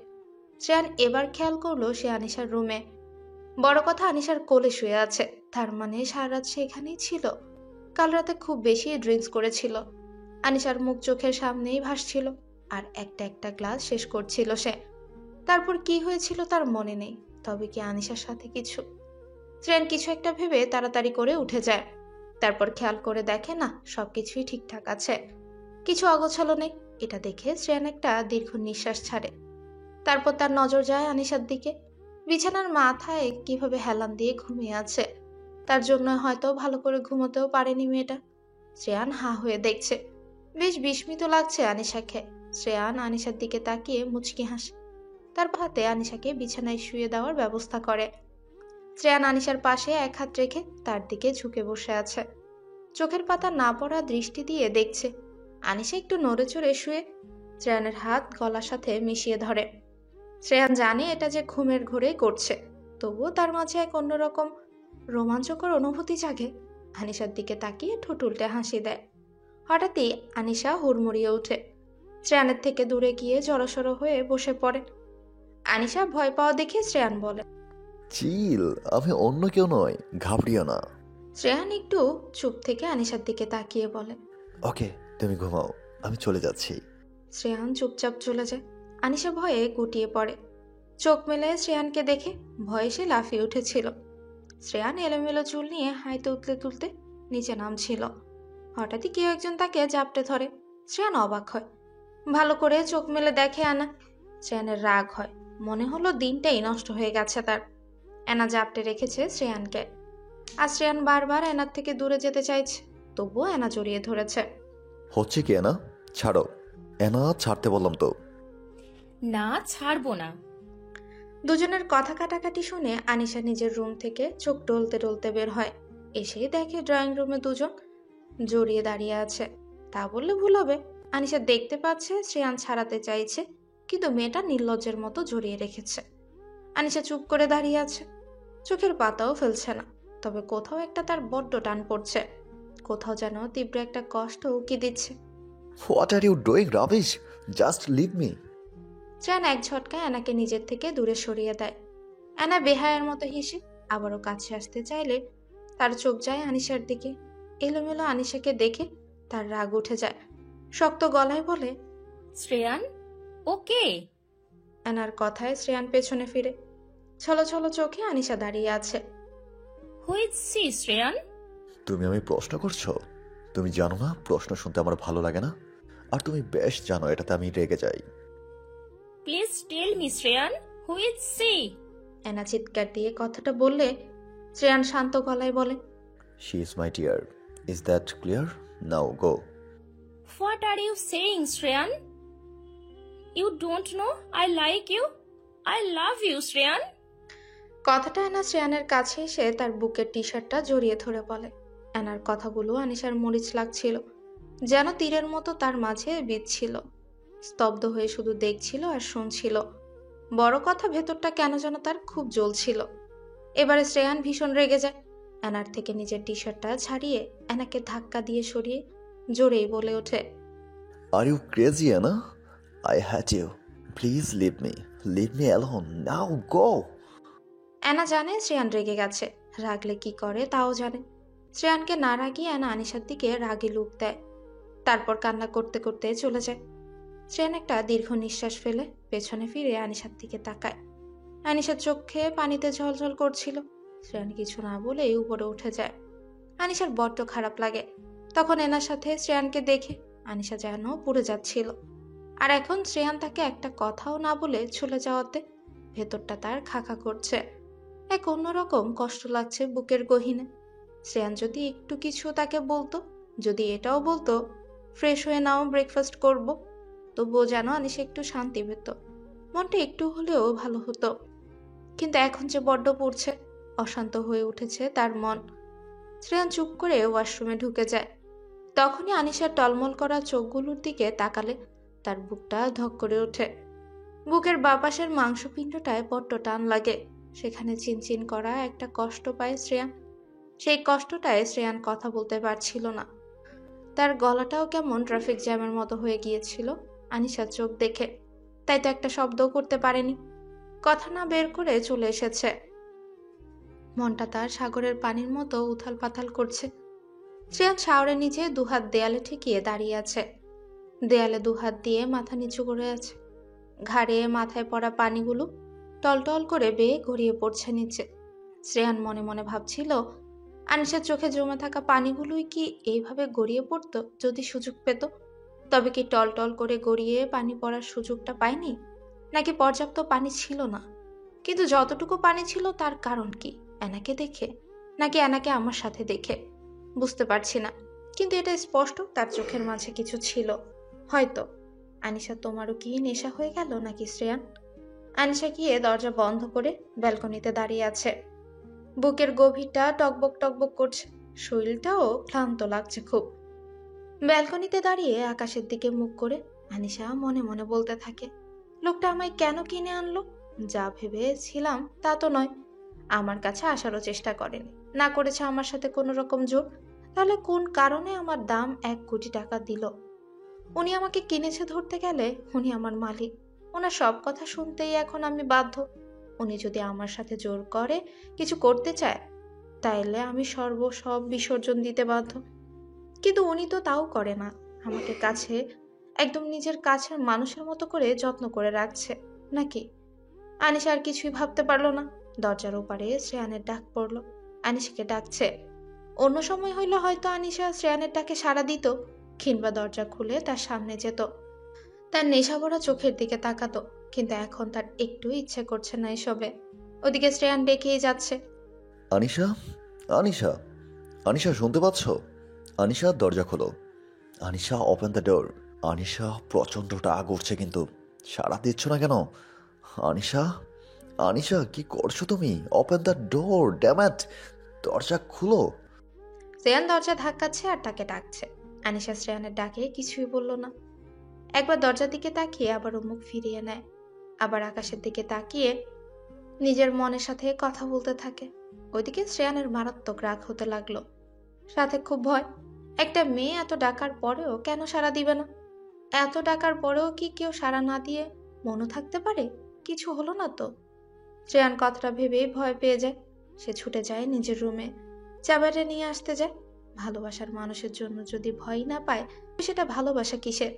শ্রেয়ান এবার খেয়াল করলো সে আনিশার রুমে। বড় কথা, আনিশার কোলে শুয়ে আছে। তার মানে সারা রাত সে এখানেই ছিল। কাল রাতে খুব বেশি ড্রিঙ্কস করেছিল। আনিশার মুখ চোখের সামনেই ভাসছিল, আর একটা একটা গ্লাস শেষ করছিল সে। তারপর কি হয়েছিল তার মনে নেই, তবে কি আনিশার সাথে কিছু? শ্রেয়ান কিছু একটা ভেবে তাড়াতাড়ি করে উঠে যায়। তারপর খেয়াল করে দেখে না, সবকিছুই ঠিকঠাক আছে, কিছু অগোছালো নেই। এটা দেখে শ্রেয়ান একটা দীর্ঘ নিঃশ্বাস ছাড়ে। তারপর তার নজর যায় আনিশার দিকে। বিছানার মাথায় কিভাবে হেলান দিয়ে ঘুমিয়ে আছে। তার জন্য হয়তো ভালো করে ঘুমোতেও পারেনি মেয়েটা। শ্রেয়ান হা হয়ে দেখছে। বেশ বিস্মিত লাগছে আনিশাকে। শ্রেয়ান আনিশার দিকে তাকিয়ে মুচকি হাসে। তার হাতে আনিশাকে বিছানায় শুয়ে দেওয়ার ব্যবস্থা করে। শ্রেয়ান আনিশার পাশে এক হাত রেখে তার দিকে ঝুঁকে বসে আছে। চোখের পাতা না পড়া দৃষ্টি দিয়ে দেখছে। আনিশা একটু নড়ে চড়ে শুয়ে শ্রেয়ানের হাত গলার সাথে মিশিয়ে ধরে। শ্রেয়ান জানে এটা যে ঘুমের ঘোরেই করছে, তবুও তার মাঝে এক অন্যরকম রোমাঞ্চকর অনুভূতি জাগে। আনিশার দিকে তাকিয়ে ঠোঁট উল্টে হাসি দেয়। হঠাৎই আনিশা হুড়মুড়িয়ে ওঠে। শ্রেয়ানের থেকে দূরে গিয়ে জড়সড় হয়ে বসে পড়ে। আনিশা ভয় পাওয়া দেখে শ্রেয়ান বলে, চিল, আমি অন্য কেউ নয়, ঘাবড়িও না। শ্রেয়ান একটু চুপ থেকে আনিশার দিকে তাকিয়ে বলে, ওকে, তুমি ঘুমাও, আমি চলে যাচ্ছি। শ্রেয়ান চুপচাপ চলে যায়। আনিশা ভয়ে গুটিয়ে পড়ে। চোখ মেলে শ্রেয়ানকে দেখে ভয়ে সে লাফিয়ে উঠেছিল। শ্রেয়ান এলোমেলো চুল নিয়ে হাইতে উতলে তুলতে নিচে নামছিল। হঠাৎই কেউ একজন তাকে জাপটে ধরে। শ্রেয়ান অবাক হয়। ভালো করে চোখ মেলে দেখে আনা। শ্রেয়ানের রাগ হয়, মনে হলো দিনটাই নষ্ট হয়ে গেছে তার। এনা জাপটে রেখেছে শ্রেয়ানকে। আর শ্রেয়ান বারবার এনার থেকে দূরে যেতে চাইছে, তবুও এনা জড়িয়ে ধরেছে। হচ্ছে কি এনা? ছাড়ো এনা, ছাড়তে বললাম তো। না, ছাড়বো না। দুজনের কথা কাটাকাটি শুনে আনিশা নিজের রুম থেকে চোখ ডলতে ডলতে বের হয়। এসে দেখে ড্রয়িং রুমে দুজন জড়িয়ে দাঁড়িয়ে আছে। তা বললে ভুল হবে। আনিশা দেখতে পাচ্ছে শ্রেয়ান ছাড়াতে চাইছে, কিন্তু মেয়েটা নির্লজ্জের মতো জড়িয়ে রেখেছে। আনিশা চুপ করে দাঁড়িয়ে আছে, চোখের পাতাও ফেলছে না। তবে কোথাও একটা তার বড্ড টান পড়ছে, কোথাও যেন তীব্র একটা কষ্ট উকি দিচ্ছে। What are you doing rubbish, just leave me. Shreyan এক ঝটকায় অ্যানাকে নিজের থেকে দূরে সরিয়ে দেয়। অ্যানা বেহায়ার মতো হেসে আবারও কাছে আসতে চাইলে তার চোখ যায় আনিশার দিকে। এলোমেলো আনিশাকে দেখে তার রাগ উঠে যায়। শক্ত গলায় বলে, শ্রেয়ান, ওকে। অ্যানার কথায় শ্রেয়ান পেছনে ফিরে। ছলো ছলো চোখে আনিশা দাঁড়িয়ে আছে। Which she Shreyan? তুমি আমি প্রশ্ন করছো? তুমি জানো না প্রশ্ন শুনতে আমার ভালো লাগে না, আর তুমি বেশ জানো এটাতে আমি রেগে যাই। Please tell me Shreyan, which she? Anna চিৎকার দিয়ে কথাটা বললে শ্রেয়ান শান্ত গলায় বলে, she is my dear. Is that clear? Now go. What are you saying Shreyan? You don't know I like you, I love you Shreyan. কথাটা অ্যানা শ্রেয়ানের কাছে এসে তার বুকের টি শার্টটা জড়িয়ে ধরে বলে। অ্যানার কথাগুলো আনিশার মরিচ লাগছিল, যেন তীরের মতো তার মাঝে বিঁধছিল। স্তব্ধ হয়ে শুধু দেখছিল আর শুনছিল। বড় কথা, ভেতরটা কেন যেন তার খুব জ্বলছিল। এবারে শ্রেয়ান ভীষণ রেগে যায়। অ্যানার থেকে নিজের টি শার্টটা ছাড়িয়ে অ্যানাকে ধাক্কা দিয়ে সরিয়ে জোরেই বলে ওঠে, are you crazy Anna? I hate you. Please leave me alone, now go. Anna জানে শ্রেয়ান রেগে গেছে, রাগলে কি করে তাও জানে। শ্রেয়ানকে না রাগিয়ে অ্যানা আনিশার দিকে রাগি লুক দেয়, তারপর কান্না করতে করতে চলে যায়। শ্রেয়ান একটা দীর্ঘ নিঃশ্বাস ফেলে পেছনে ফিরে আনিশার দিকে তাকায়। আনিশার চোখে পানিতে ঝলঝল করছিল। শ্রেয়ান কিছু না বলেই উপরে উঠে যায়। আনিশার বড্ড খারাপ লাগে। তখন এনার সাথে শ্রেয়ানকে দেখে আনিশা যেন পুড়ে যাচ্ছিল। আর এখন শ্রেয়ান তাকে একটা কথাও না বলে চলে যাওয়াতে ভেতরটা তার খাখা করছে। এক অন্যরকম কষ্ট লাগছে বুকের গহীনে। শ্রেয়ান যদি একটু কিছু তাকে বলতো, যদি এটাও বলতো ফ্রেশ হয়ে নাও, ব্রেকফাস্ট করব, তবুও যেন আনিশা একটু শান্তি পেত, মনটা একটু হলেও ভালো হতো। কিন্তু এখন যে বড্ড পড়ছে, অশান্ত হয়ে উঠেছে তার মন। শ্রেয়ান চুপ করে ওয়াশরুমে ঢুকে যায়। তখনই আনিশার টলমল করা চোখগুলোর দিকে তাকালে তার বুকটা ধক করে ওঠে। বুকের বাপাশের মাংসপিণ্ডটায় বড্ড টান লাগে, সেখানে চিনচিন করা একটা কষ্ট পায় শ্রেয়ান। সেই কষ্টটায় শ্রেয়ান কথা বলতে পারছিল না। তার গলাটাও কেমন ট্রাফিক জ্যামের মতো হয়ে গিয়েছিল আনিশার চোখ দেখে, তাই তো একটা শব্দও করতে পারেনি। কথা না বের করে চলে এসেছে। মনটা তার সাগরের পানির মতো উথাল পাথাল করছে। শ্রেয়ান শাওরের নিচে দুহাত দেয়ালে ঠেকিয়ে দাঁড়িয়ে আছে। দেয়ালে দুহাত দিয়ে মাথা নিচু করে আছে। ঘাড়ে মাথায় পড়া পানিগুলো টলটল করে বেয়ে গড়িয়ে পড়ছে নিচে। শ্রেয়ান মনে মনে ভাবছিল, আনিশার চোখে জমে থাকা পানিগুলোই কি এইভাবে গড়িয়ে পড়তো যদি সুযোগ পেত? তবে কি টলটল করে গড়িয়ে পানি পড়ার সুযোগটা পায়নি, নাকি পর্যাপ্ত পানি ছিল না? কিন্তু যতটুকু পানি ছিল তার কারণ কি? অ্যানাকে দেখে, নাকি অ্যানাকে আমার সাথে দেখে? বুঝতে পারছি না, কিন্তু এটা স্পষ্ট তার চোখের মাঝে কিছু ছিল হয়তো। আনিশা, তোমারও কি নেশা হয়ে গেল নাকি শ্রেয়ান? আনিশা গিয়ে দরজা বন্ধ করে ব্যালকনিতে দাঁড়িয়ে আছে। বুকের গভীরটা টকবক টকবক করছে, শরীরটাও ক্লান্ত লাগছে খুব। ব্যালকনিতে দাঁড়িয়ে আকাশের দিকে মুখ করে আনিশা মনে মনে বলতে থাকে, লোকটা আমায় কেন কিনে আনলো? যা ভেবেছিলাম তা তো নয়। আমার কাছে আসারও চেষ্টা করেনি, না করেছে আমার সাথে কোনো রকম জোর। তাহলে কোন কারণে আমার দাম 1 কোটি টাকা দিল? উনি আমাকে কিনেছে ধরতে গেলে উনি আমার মালিক। ওনার সব কথা শুনতেই এখন আমি বাধ্য। উনি যদি আমার সাথে জোর করে কিছু করতে চায়, তাইলে আমি সব বিসর্জন দিতে বাধ্য। কিন্তু উনি তো তাও করে না, আমাকে কাছে একদম নিজের কাছের মানুষের মতো করে যত্ন করে রাখছে নাকি? আনিশা আর কিছুই ভাবতে পারলো না। দরজার ওপারে শ্রেয়ানের ডাক পড়লো। আনিশাকে ডাকছে। অন্য সময় হইলে হয়তো আনিশা শ্রেয়ানের ডাকে সাড়া দিত, কিংবা দরজা খুলে তার সামনে যেত, তার নেশা ভরা চোখের দিকে তাকাতো। কিন্তু এখন তার একটু ইচ্ছে করছে না এসবে। ওদিকে শ্রেয়ান ডেকেই যাচ্ছে, আনিশা, আনিশা, আনিশা, শুনতে পাচ্ছ? আনিশা, দরজা খোলো। Anisha, open the door. Anisha, প্রচণ্ড রাগ উঠছে কিন্তু সাড়া দিচ্ছ না কেন? আনিশা, আনিশা, কি করছো তুমি? Open the door, damn it, দরজা খুলো। শ্রেয়ান দরজা ধাক্কাচ্ছে আর তাকে ডাকছে। আনিশা শ্রেয়ানের ডাকে কিছুই বলল না। একবার দরজার দিকে তাকিয়ে আবার মুখ ফিরিয়ে নেয়, আবার আকাশের দিকে তাকিয়ে নিজের মনের সাথে কথা বলতে থাকে। ওইদিকে শ্রেয়ানের মারাত্মক রাগ হতে লাগলো, সাথে খুব ভয়। একটা মেয়ে এত ডাকার পরেও কেন সাড়া দিবে না? এত ডাকার পরেও কি কেউ সাড়া না দিয়ে মনও থাকতে পারে? কিছু হলো না তো? শ্রেয়ান কথাটা ভেবেই ভয় পেয়ে যায়। সে ছুটে যায় নিজের রুমে, চাবিটা নিয়ে আসতে যায়। ভালোবাসার মানুষের জন্য যদি ভয় না পায়, সেটা ভালোবাসা কিসের?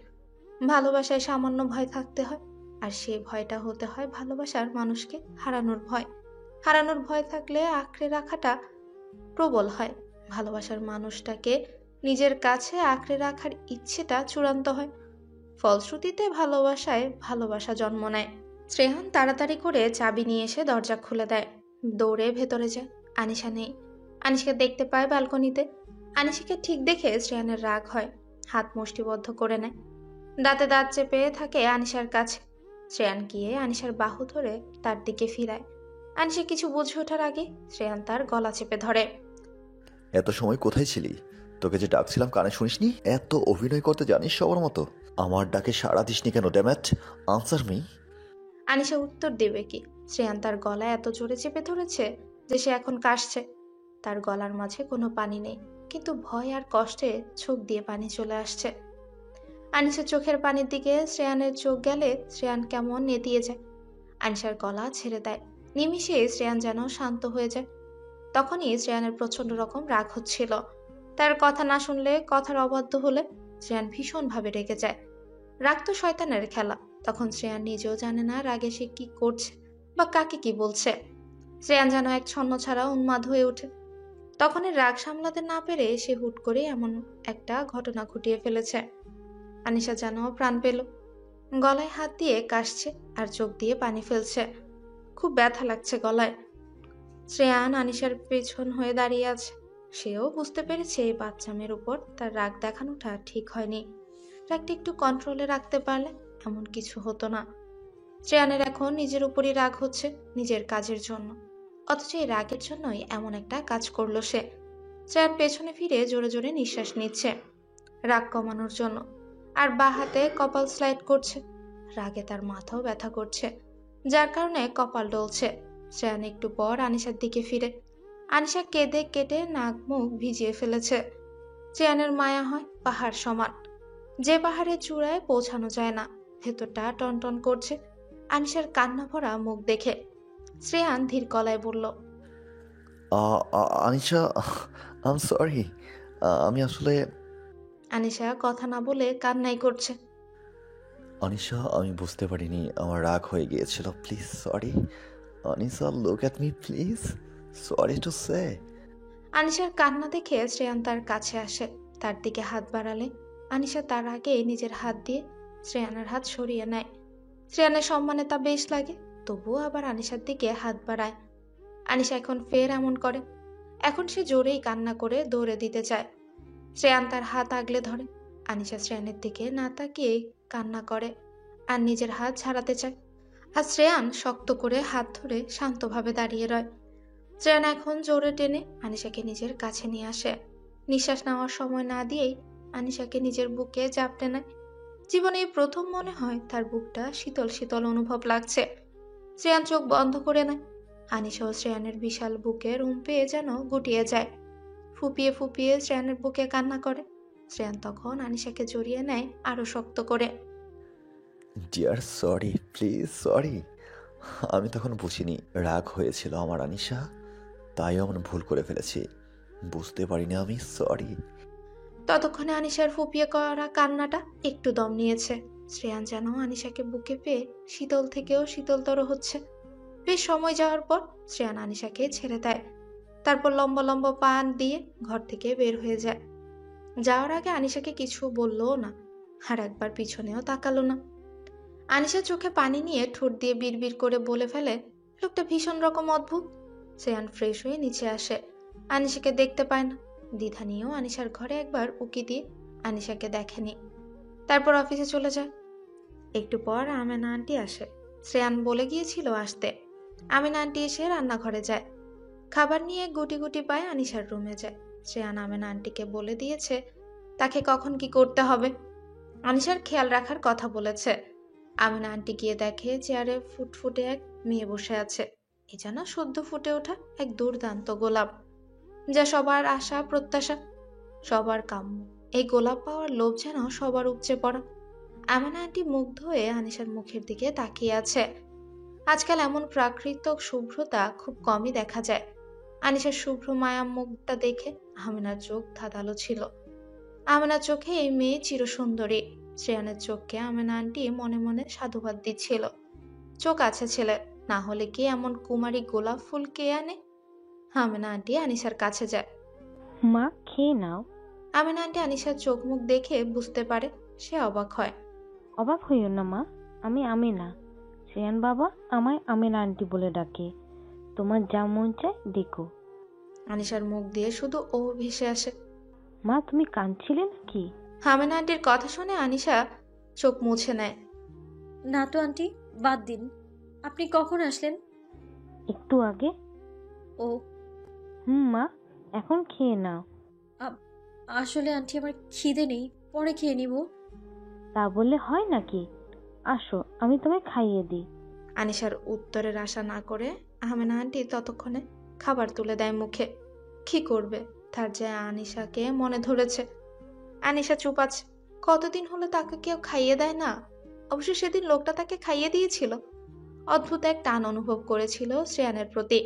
ভালোবাসায় সামান্য ভয় থাকতে হয়, আর সেই ভয়টা হতে হয় ভালোবাসার মানুষকে হারানোর ভয়। হারানোর ভয় থাকলে আঁকড়ে রাখাটা প্রবল হয়। ভালোবাসার মানুষটাকে নিজের কাছে আঁকড়ে রাখার ইচ্ছেটা চূড়ান্ত হয়। ফলশ্রুতিতে ভালোবাসায় ভালোবাসা জন্ম নেয়। শ্রেয়ান তাড়াতাড়ি করে চাবি নিয়ে এসে দরজা খুলে দেয়, দৌড়ে ভেতরে যায়। আনিশা নেই। আনিশাকে দেখতে পায় ব্যালকনিতে। আনিশাকে ঠিক দেখে শ্রেয়ানের রাগ হয়, হাত মুষ্টিবদ্ধ করে নেয়, দাঁতে দাঁত চেপে থাকে আনিশার কাছে। শ্রেয়ান গিয়ে আনিশার বাহু ধরে তার দিকে ফিরায়। আনিশা কিছু বুঝে ওঠার আগে শ্রেয়ান তার গলা চেপে ধরে। এত সময় কোথায় ছিলি? তোকে যে ডাকছিলাম কানে শুনিসনি? এত অভিনয় করতে জানিস সবার মতো? আমার ডাকে সাড়া দিসনি কেন? Damn it, answer me. আনিশা উত্তর দেবে কি? শ্রেয়ান তার গলায় এত জোরে চেপে ধরেছে যে সে এখন কাশছে। তার গলার মাঝে কোনো পানি নেই, কিন্তু ভয় আর কষ্টে চোখ দিয়ে পানি চলে আসছে। আনিশার চোখের পানির দিকে শ্রেয়ানের চোখ গেলে শ্রেয়ান কেমন নেতিয়ে যায়। আনিশার গলা ছেড়ে দেয়। নিমিষে শ্রেয়ান যেন শান্ত হয়ে যায়। তখনই শ্রেয়ানের প্রচন্ড রকম রাগ হচ্ছিল। তার কথা না শুনলে, কথার অবাধ্য হলে শ্রেয়ান ভীষণভাবে রেগে যায়। রাগ তো শয়তানের খেলা। তখন শ্রেয়ান নিজেও জানে না রাগে সে কি করছে বা কাকে কি বলছে। শ্রেয়ান যেন এক ছন্ন ছাড়া উন্মাদ হয়ে ওঠে। তখনই রাগ সামলাতে না পেরে সে হুট করে এমন একটা ঘটনা ঘটিয়ে ফেলেছে। আনিশা যেন প্রাণ পেল, গলায় হাত দিয়ে কাশছে আর চোখ দিয়ে পানি ফেলছে। খুব ব্যথা লাগছে গলায়। শ্রেয়ান আনিশার পেছন হয়ে দাঁড়িয়ে আছে। সেও বুঝতে পেরেছে এই বাচ্চা মেয়ের উপর তার রাগ দেখানোটা ঠিক হয়নি। রাগটা একটু কন্ট্রোলে রাখতে পারলে এমন কিছু হতো না। শ্রেয়ানের এখন নিজের উপরই রাগ হচ্ছে, নিজের কাজের জন্য। অথচ এই রাগের জন্যই এমন একটা কাজ করলো সে। শ্রেয়ান পেছনে ফিরে জোরে জোরে নিঃশ্বাস নিচ্ছে রাগ কমানোর জন্য, আর বাঁ হাতে কপাল স্লাইড করছে। রাগে তার মাথাও ব্যথা করছে, যার কারণে কপাল ডলছে। শ্রেয়ান একটু পর আনিশার দিকে ফিরে। আনিশা কেঁদে কেটে নাক মুখ ভিজিয়ে ফেলেছে। শ্রেয়ানের মায়া হয় পাহাড় সমান, যে পাহাড়ের চূড়ায় পৌঁছানো যায় না। ভেতরটা টনটন করছে আনিশার কান্না ভরা মুখ দেখে। শ্রেয়ান ধীর গলায় বলল, আনিশা, আম সরি। আমি আসলে আনিশা কথা না বলে কান্নাই করছে। আনিশা, আমি বুঝতে পারিনি, আমার রাগ হয়ে গিয়েছিল। Please sorry. Anisha, look at me please. Sorry to say. আনিশার কান্না দেখে শ্রেয়ান তার কাছে আসে। তার দিকে হাত বাড়ালে আনিশা তার আগে নিজের হাত দিয়ে শ্রেয়ানের হাত সরিয়ে নেয়। শ্রেয়ানের সম্মানে তা বেশ লাগে, তবুও আবার আনিশার দিকে হাত বাড়ায়। আনিশা এখন ফের এমন করে। এখন সে জোরেই কান্না করে দৌড়ে দিতে চায়। শ্রেয়ান তার হাত আগলে ধরে। আনিশা শ্রেয়ানের দিকে না তাকিয়ে কান্না করে আর নিজের হাত ছাড়াতে চায়। আর শ্রেয়ান শক্ত করে হাত ধরে শান্তভাবে দাঁড়িয়ে রয়। শ্রেয়ান এখন জোরে টেনে আনিশাকে নিজের কাছে নিয়ে আসে। নিঃশ্বাস নেওয়ার সময় না দিয়েই আনিশাকে নিজের বুকে জাপটে নেয়। জীবনে এই প্রথম মনে হয় তার বুকটা শীতল শীতল অনুভব লাগছে। শ্রেয়ান চোখ বন্ধ করে নেয়। আনিশা ও শ্রেয়ানের বিশাল বুকে রুম পেয়ে যেন গুটিয়ে যায়। ফুপিয়ে ফুপিয়ে শ্রেয়ানের বুকে কান্না করে। শ্রেয়ান তখন আনিশাকে জড়িয়ে নেয় আরো শক্ত করে। Dear sorry, please sorry. আমি তখন বুঝিনি রাগ হয়েছিল আমার আনিশা, তাই এমন ভুল করে ফেলেছি। বুঝতে পারিনি আমি, সরি। ততক্ষণে আনিশার ফুপিয়ে করা কান্নাটা একটু দম নিয়েছে। শ্রেয়ান যেন আনিশাকে বুকে পেয়ে শীতল থেকেও শীতলতর হচ্ছে। বেশ সময় যাওয়ার পর শ্রেয়ান আনিশাকে ছেড়ে দেয়। তারপর লম্বা লম্বা পান দিয়ে ঘর থেকে বের হয়ে যায়। যাওয়ার আগে আনিশাকে কিছু বললও না, আর একবার পিছনেও তাকালো না। আনিশা চোখে পানি নিয়ে ঠোঁট দিয়ে বিড়বিড় করে বলে ফেলে, লোকটা ভীষণ রকম অদ্ভুত। শ্রেয়ান ফ্রেশ হয়ে নিচে আসে। আনিশাকে দেখতে পায় না। দ্বিধা নিয়েও আনিশার ঘরে একবার উকি দিয়ে আনিশাকে দেখেনি। তারপর অফিসে চলে যায়। একটু পর আমেনা আন্টি আসে। শ্রেয়ান বলে গিয়েছিল আসতে। আমিনা আন্টি এসে রান্নাঘরে যায়। খাবার নিয়ে গুটি গুটি পায় আনিশার রুমে যায়। শ্রেয়ান আমেনা আন্টিকে বলে দিয়েছে তাকে কখন কি করতে হবে। আনিশার খেয়াল রাখার কথা বলেছে। আমিনা আন্টি গিয়ে দেখে চেয়ারে ফুটফুটে এক মেয়ে বসে আছে। এ যেন সদ্য ফুটে ওঠা এক দুর্দান্ত গোলাপ, যা সবার আশা প্রত্যাশা, সবার কাম্য। এই গোলাপ পাওয়ার লোভ যেন সবার উপচে পড়া। আমেনা আন্টি মুগ্ধ হয়ে আনিশার মুখের দিকে তাকিয়ে আছে। আজকাল এমন প্রাকৃতিক শুভ্রতা খুব কমই দেখা যায়। আনিশার শুভ্র মায়া মুখটা দেখে আমেনার চোখ ধাঁধালো ছিল। আমেনার চোখে এই মেয়ে চিরসুন্দরী। শ্রেয়ানের চোখকে আমেনা আন্টি মনে মনে সাধুবাদ দিচ্ছিল। চোখ আছে ছেলে, না হলে কি এমন কুমারী গোলাপ ফুল কে আনে? আমেনা আন্টি আনিশার কাছে যায়। মা খেয়ে নাও। আমেনা আন্টি আনিশার চোখ মুখ দেখে বুঝতে পারে, সে অবাক হয়। অবাক হইও না মা, আমি আমিনা। শ্রেয়ান বাবা আমায় আমিনা আন্টি বলে ডাকে। তোমার যা মন চায় দেখো। আনিশার মুখ দিয়ে শুধু ও ভেসে আসে। মা তুমি কাঁদছিলে নাকি? আমেনা আন্টির কথা শুনে আনিশা চোখ মুছে নেয়। না তো আন্টি, বাদ দিন। আপনি কখন আসলেন? একটু আগে। ও মা এখন খেয়ে নাও। আসলে আন্টি আমার খিদে নেই, পরে খেয়ে নিব। তা বললে হয় নাকি? আসো আমি তোমায় খাইয়ে দিই। আনিশার উত্তরের আশা না করে আমেনা আন্টি ততক্ষণে খাবার তুলে দেয় মুখে। কি করবে, তার যে আনিশাকে মনে ধরেছে। আনিশা চুপ আছে। কতদিন হলো তাকে কেউ খাইয়ে দেয় না। অবশ্য সেদিন লোকটা তাকে খাইয়ে দিয়েছিল। অদ্ভুত এক টান অনুভব করেছিল শ্রেয়ানের প্রতি।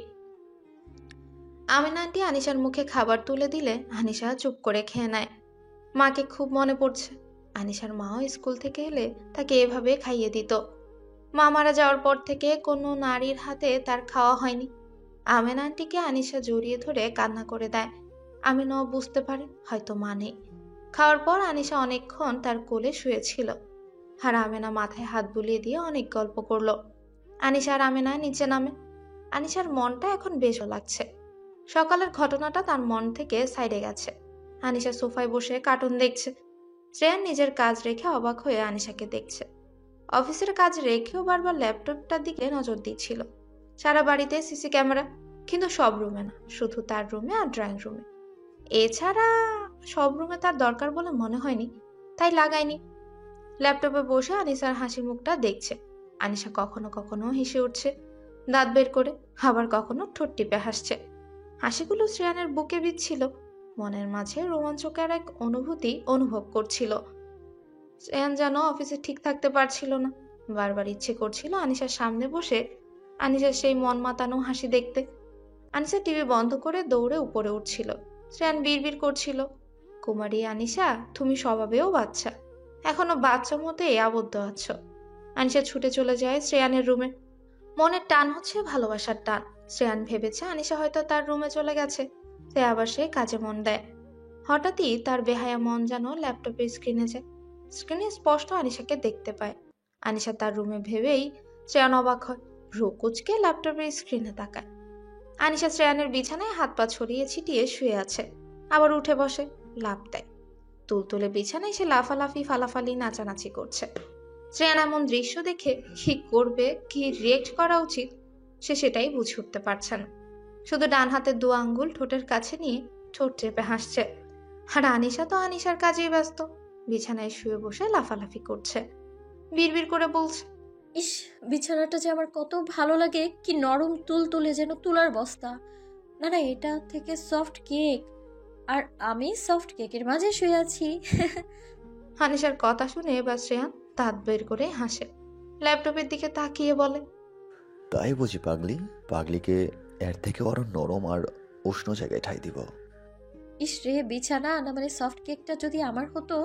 আমেনা আন্টি আনিশার মুখে খাবার তুলে দিলে আনিশা চুপ করে খেয়ে নেয়। মাকে খুব মনে পড়ছে। আনিশার মাও স্কুল থেকে এলে তাকে এভাবে খাইয়ে দিত। মা মারা যাওয়ার পর থেকে কোনো নারীর হাতে তার খাওয়া হয়নি। আমেনা আন্টিকে আনিশা জড়িয়ে ধরে কান্না করে দেয়। আমিনাও বুঝতে পারে হয়তো মা নেই। খাওয়ার পর আনিশা অনেকক্ষণ তার কোলে শুয়েছিল। আর আমেনা মাথায় হাত বুলিয়ে দিয়ে অনেক গল্প করলো। আনিশা আর আমেনা নিচে নামে। আনিশার মনটা এখন বেশও লাগছে। সকালের ঘটনাটা তার মন থেকে সাইডে গেছে। আনিশা সোফায় বসে কার্টুন দেখছে। শ্রেয়ান নিজের কাজ রেখে অবাক হয়ে আনিশাকে দেখছে। অফিসের কাজ রেখেও বারবার ল্যাপটপটার দিকে নজর দিচ্ছিল। সারা বাড়িতে সিসি ক্যামেরা, কিন্তু সব রুমে না, শুধু তার রুমে আর ড্রয়িং রুমে। এছাড়া সব রুমে তার দরকার বলে মনে হয়নি, তাই লাগায়নি। ল্যাপটপে বসে আনিশার হাসি মুখটা দেখছে। আনিশা কখনো কখনো হেসে উঠছে দাঁত বের করে, আবার কখনো ঠোঁট টিপে হাসছে। হাসিগুলো শ্রেয়ানের বুকে বিচ্ছিল। মনের মাঝে রোমাঞ্চকর এক অনুভূতি অনুভব করছিল। শ্রেয়ান যেন অফিসে ঠিক থাকতে পারছিল না। বারবার ইচ্ছে করছিল আনিশার সামনে বসে আনিশার সেই মন মাতানো হাসি দেখতে। আনিশা টিভি বন্ধ করে দৌড়ে উপরে উঠছিল। শ্রেয়ান বিড়বিড় করছিল, কুমারী আনিশা, তুমি স্বভাবেও বাচ্চা, এখনো বাচ্চা মতে আবদ্ধ আছো। আনিশা ছুটে চলে যায় শ্রেয়ানের রুমে। মনের টান হচ্ছে ভালোবাসার টান। শ্রেয়ান ভেবেছে আনিশা হয়তো তার রুমে চলে গেছে, সে আবার সে কাজে মন দেয়। হঠাৎই তার বেহায়া মন যেন ল্যাপটপের স্ক্রিনে যায়। স্ক্রিনে স্পষ্ট আনিশাকে দেখতে পায়। আনিশা তার রুমে ভেবেই শ্রেয়ান অবাক হয়, ভ্রু কুঁচকে ল্যাপটপের স্ক্রিনে তাকায়। আনিশা শ্রেয়ানের বিছানায় হাত পা ছড়িয়ে ছিটিয়ে শুয়ে আছে, আবার উঠে বসে, লাফ দেয়। তুলতুলে বিছানায় সে লাফালাফি ফালাফালি নাচানাচি করছে। শ্রেয়ান এমন দৃশ্য দেখে কি করবে, কি রিয়েক্ট করা উচিত, সে সেটাই বুঝে উঠতে পারছে না। শুধু ডান হাতের দু আঙ্গুল ঠোঁটের কাছে নিয়ে ঠোঁট চেপে হাসছে। আর আনিশা তো আনিশার কাজেই ব্যস্ত, বিছানায় শুয়ে বসে লাফালাফি করছে, বিড়বিড় করে বলছে, ইস, বিছানাটা যে আমার কত ভালো লাগে, কি নরম তুলতুলে, যেন তুলার বস্তা। না না, এটা থেকে সফট কেক, আর আমি সফট কেকের মাঝে শুয়ে আছি। আনিশার কথা শুনে এবার শ্রেয়ান দাঁত বের করে হাসে। ল্যাপটপের দিকে তাকিয়ে বলে, তাই বুঝি পাগলি? পাগলিকে এর থেকে আরো নরম আর উষ্ণ জায়গায় ঠাই দিব। ইস রে, বিছানা না মানে সফট কেকটা যদি আমার হতো।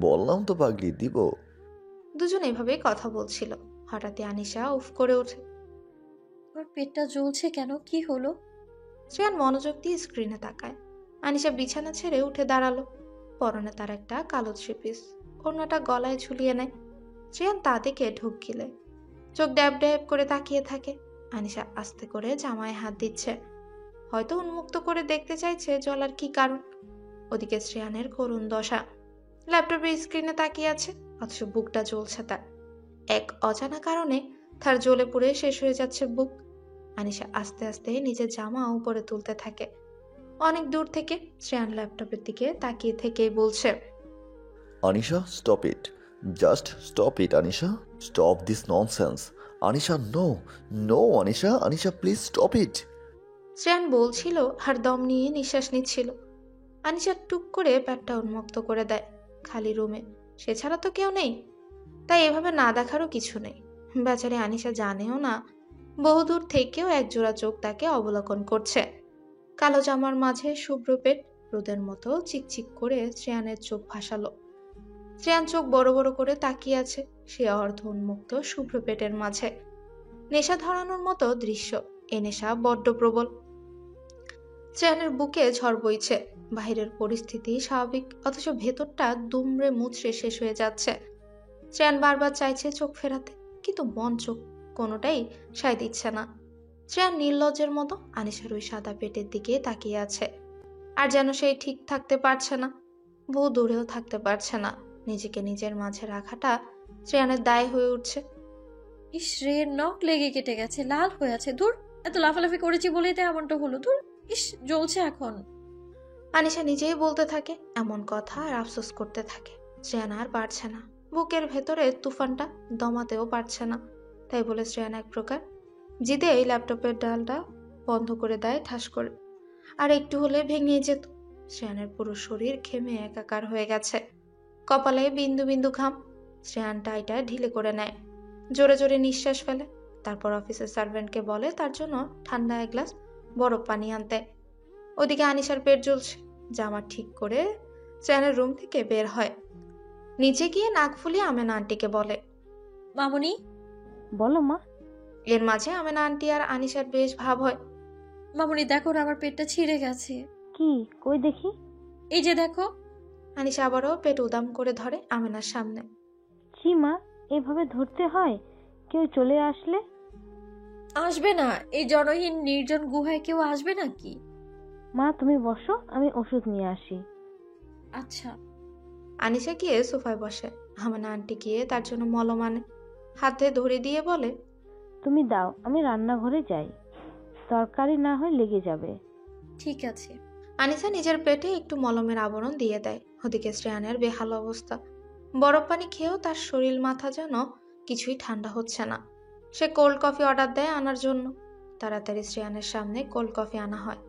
বললাম তো পাগলি, দিব। দুজন এভাবেই কথা বলছিল। হঠাৎই আনিশা উফ করে ওঠে। আমার পেটটা জ্বলছে কেন, কি হলো? শ্রেয়ান মনোযোগ দিয়ে স্ক্রিনে তাকায়। আনিশা বিছানা ছেড়ে উঠে দাঁড়ালো। পরনে তার একটা কালো থ্রি পিস, ওড়নাটা গলায় ঝুলিয়ে নেয়। শ্রেয়ান তা দেখে ঢোক গিলে চোখ ড্যাব ড্যাব করে তাকিয়ে থাকে। আনিশা আস্তে করে জামায় হাত দিচ্ছে, হয়তো উন্মুক্ত করে দেখতে চাইছে জ্বলার কি কারণ। ওদিকে শ্রেয়ানের করুণ দশা, ল্যাপটপের স্ক্রিনে তাকিয়ে আছে, অথচ বুকটা জ্বলছে তার। এক অজানা কারণে তার জ্বলে পুড়ে শেষ হয়ে যাচ্ছে বুক। আনিশা আস্তে আস্তে নিজের জামা উপরে তুলতে থাকে। অনেক দূর থেকে শ্রেয়ান ল্যাপটপের দিকে তাকিয়ে থেকেই বলছে, Anisha, stop it, just stop it. Anisha, stop this nonsense. Anisha no, no Anisha, Anisha please stop it. Shreyan বলছিল আর দম নিয়ে নিঃশ্বাস নিচ্ছিল। আনিশা টুক করে পেটটা উন্মুক্ত করে দেয়। খালি রুমে, সে ছাড়া তো কেউ নেই, তাই এভাবে না দেখারও কিছু নেই। বেচারি আনিশা জানেও না বহুদূর থেকেও একজোড়া চোখ তাকে অবলোকন করছে। কালো জামার মাঝে শুভ্র পেট রোদের মতো চিকচিক করে শ্রেয়ানের চোখ ভাসালো। শ্রেয়ান চোখ বড় বড় করে তাকিয়ে আছে সে অর্ধ উন্মুক্ত শুভ্র পেটের মাঝে। নেশা ধরানোর মতো দৃশ্য, এ নেশা বড্ড প্রবল। শ্রেয়ানের বুকে ঝড় বইছে। বাহিরের পরিস্থিতি স্বাভাবিক, অথচ ভেতরটা দুমড়ে মুচড়ে শেষ হয়ে যাচ্ছে। শ্রেয়ান বারবার চাইছে চোখ ফেরাতে, কিন্তু মন চোখ কোনোটাই সায় দিচ্ছে না। শ্রেয়ান নির্লজ্জের মতো আনিশার ওই সাদা পেটের দিকে তাকিয়ে আছে, আর যেন সেই ঠিক থাকতে পারছে না, বহু দূরেও থাকতে পারছে না। নিজেকে নিজের মাঝে রাখাটা শ্রেয়ানের দায় হয়ে উঠছে। ইস রে, নখ লেগে কেটে গেছে, লাল হয়ে আছে। দূর, এত লাফালাফি করেছি বলেই তো এমনটা হলো। দূর, ইস জ্বলছে এখন। আনিশা নিজেই বলতে থাকে এমন কথা আর আফসোস করতে থাকে। শ্রেয়ান আর পারছে না, বুকের ভেতরে তুফানটা দমাতেও পারছে না। তাই বলে শ্রেয়ান এক প্রকার জিদে এই ল্যাপটপের ডালটা বন্ধ করে দেয় ঠাস করে। আর একটু হলে ভেঙে যেত। শ্রেয়ানের পুরো শরীর ঘেমে একাকার হয়ে গেছে, কপালে বিন্দু বিন্দু ঘাম। শ্রেয়ান টাইটা ঢিলে করে নেয়, জোরে জোরে নিঃশ্বাস ফেলে। তারপর অফিসের সার্ভেন্টকে বলে তার জন্য ঠান্ডা এক গ্লাস বরফ পানি আনতে। ওদিকে আনিশার পেট জ্বলছে। জামা ঠিক করে শ্রেয়ানের রুম থেকে বের হয়। নিচে গিয়ে নাক ফুলিয়ে আমেনা আন্টিকে বলে। মামুনি, বলো মা। এর মাঝে আমেনা আন্টি আর আনিশার বেশ ভাব হয়। মামুনি দেখো না, আমার পেটটা ছিঁড়ে গেছে। কি, কই দেখি। এই যে দেখো। আনিশা আবারও পেট উদাম করে ধরে আমেনার সামনে। ছি মা, এভাবে ধরতে হয়? কেউ চলে আসলে? আসবে না, এই জনহীন নির্জন গুহায় কেউ আসবে নাকি? মা তুমি বসো, আমি ওষুধ নিয়ে আসি। আচ্ছা। আনিশা গিয়ে সোফায় বসে। আমেনা আন্টি গিয়ে তার জন্য মলম আনে, হাতে ধরে দিয়ে বলে, তুমি দাও, আমি রান্নাঘরে যাই, তরকারি না হয় লেগে যাবে। ঠিক আছে। আনিশা নিজের পেটে একটু মলমের আবরণ দিয়ে দেয়। ওদিকে শ্রেয়ানের বেহাল অবস্থা। বরফ পানি খেয়েও তার শরীর মাথা যেন কিছুই ঠান্ডা হচ্ছে না। সে কোল্ড কফি অর্ডার দেয় আনার জন্য। তাড়াতাড়ি শ্রেয়ানের সামনে কোল্ড কফি আনা হয়।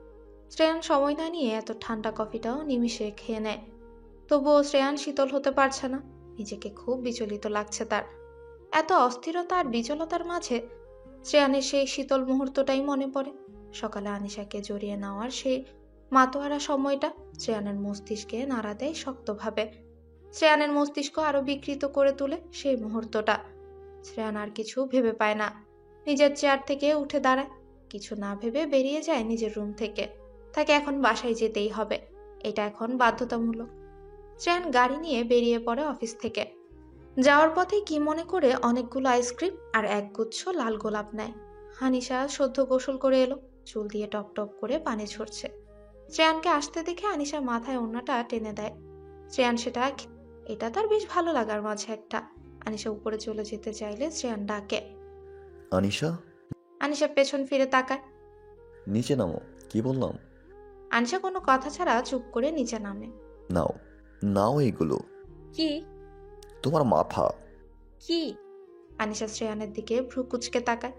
শ্রেয়ান সময় না নিয়ে এত ঠান্ডা কফিটাও নিমিষে খেয়ে নেয়। তবুও শ্রেয়ান শীতল হতে পারছে না। নিজেকে খুব বিচলিত লাগছে তার। এত অস্থিরতা আর বিচলতার মাঝে শ্রেয়ানের সেই শীতল মুহূর্তটাই মনে পড়ে। সকালে আনিশাকে জড়িয়ে নেওয়ার সেই মাতোয়ারা সময়টা শ্রেয়ানের মস্তিষ্কে নাড়া দেয় শক্তভাবে। শ্রেয়ানের মস্তিষ্ক আরো বিকৃত করে তোলে সেই মুহূর্তটা। শ্রেয়ান আর কিছু ভেবে পায় না, নিজের চেয়ার থেকে উঠে দাঁড়ায়। কিছু না ভেবে বেরিয়ে যায় নিজের রুম থেকে। তাকে এখন বাসায় যেতেই হবে, এটা এখন বাধ্যতামূলক। শ্রেয়ান গাড়ি নিয়ে বেরিয়ে পড়ে অফিস থেকে। যাওয়ার পথে কি মনে করে অনেকগুলো আইসক্রিম আর একগুচ্ছ লাল গোলাপ নেয়। আনিশা সদ্য গোসল করে এলো, চুল দিয়ে টপ টপ করে পানি ঝরছে। শ্রেয়ানকে আসতে দেখে আনিশা মাথায় ওড়নাটা টেনে দেয়। শ্রেয়ান সেটা, এটা তার বেশ ভালো লাগার মাঝে একটা। আনিশা উপরে চলে যেতে চাইলে শ্রেয়ান ডাকে, আনিশা। আনিশা পেছন ফিরে তাকায়। নিচে নামো, কি বললাম? আনিশা কোনো কথা ছাড়া চুপ করে নিচে নামে। নাও, নাও এইগুলো। কি? তোমার মাথা। কি? আনিশা শ্রেয়ানের দিকে ভ্রু কুচকে তাকায়।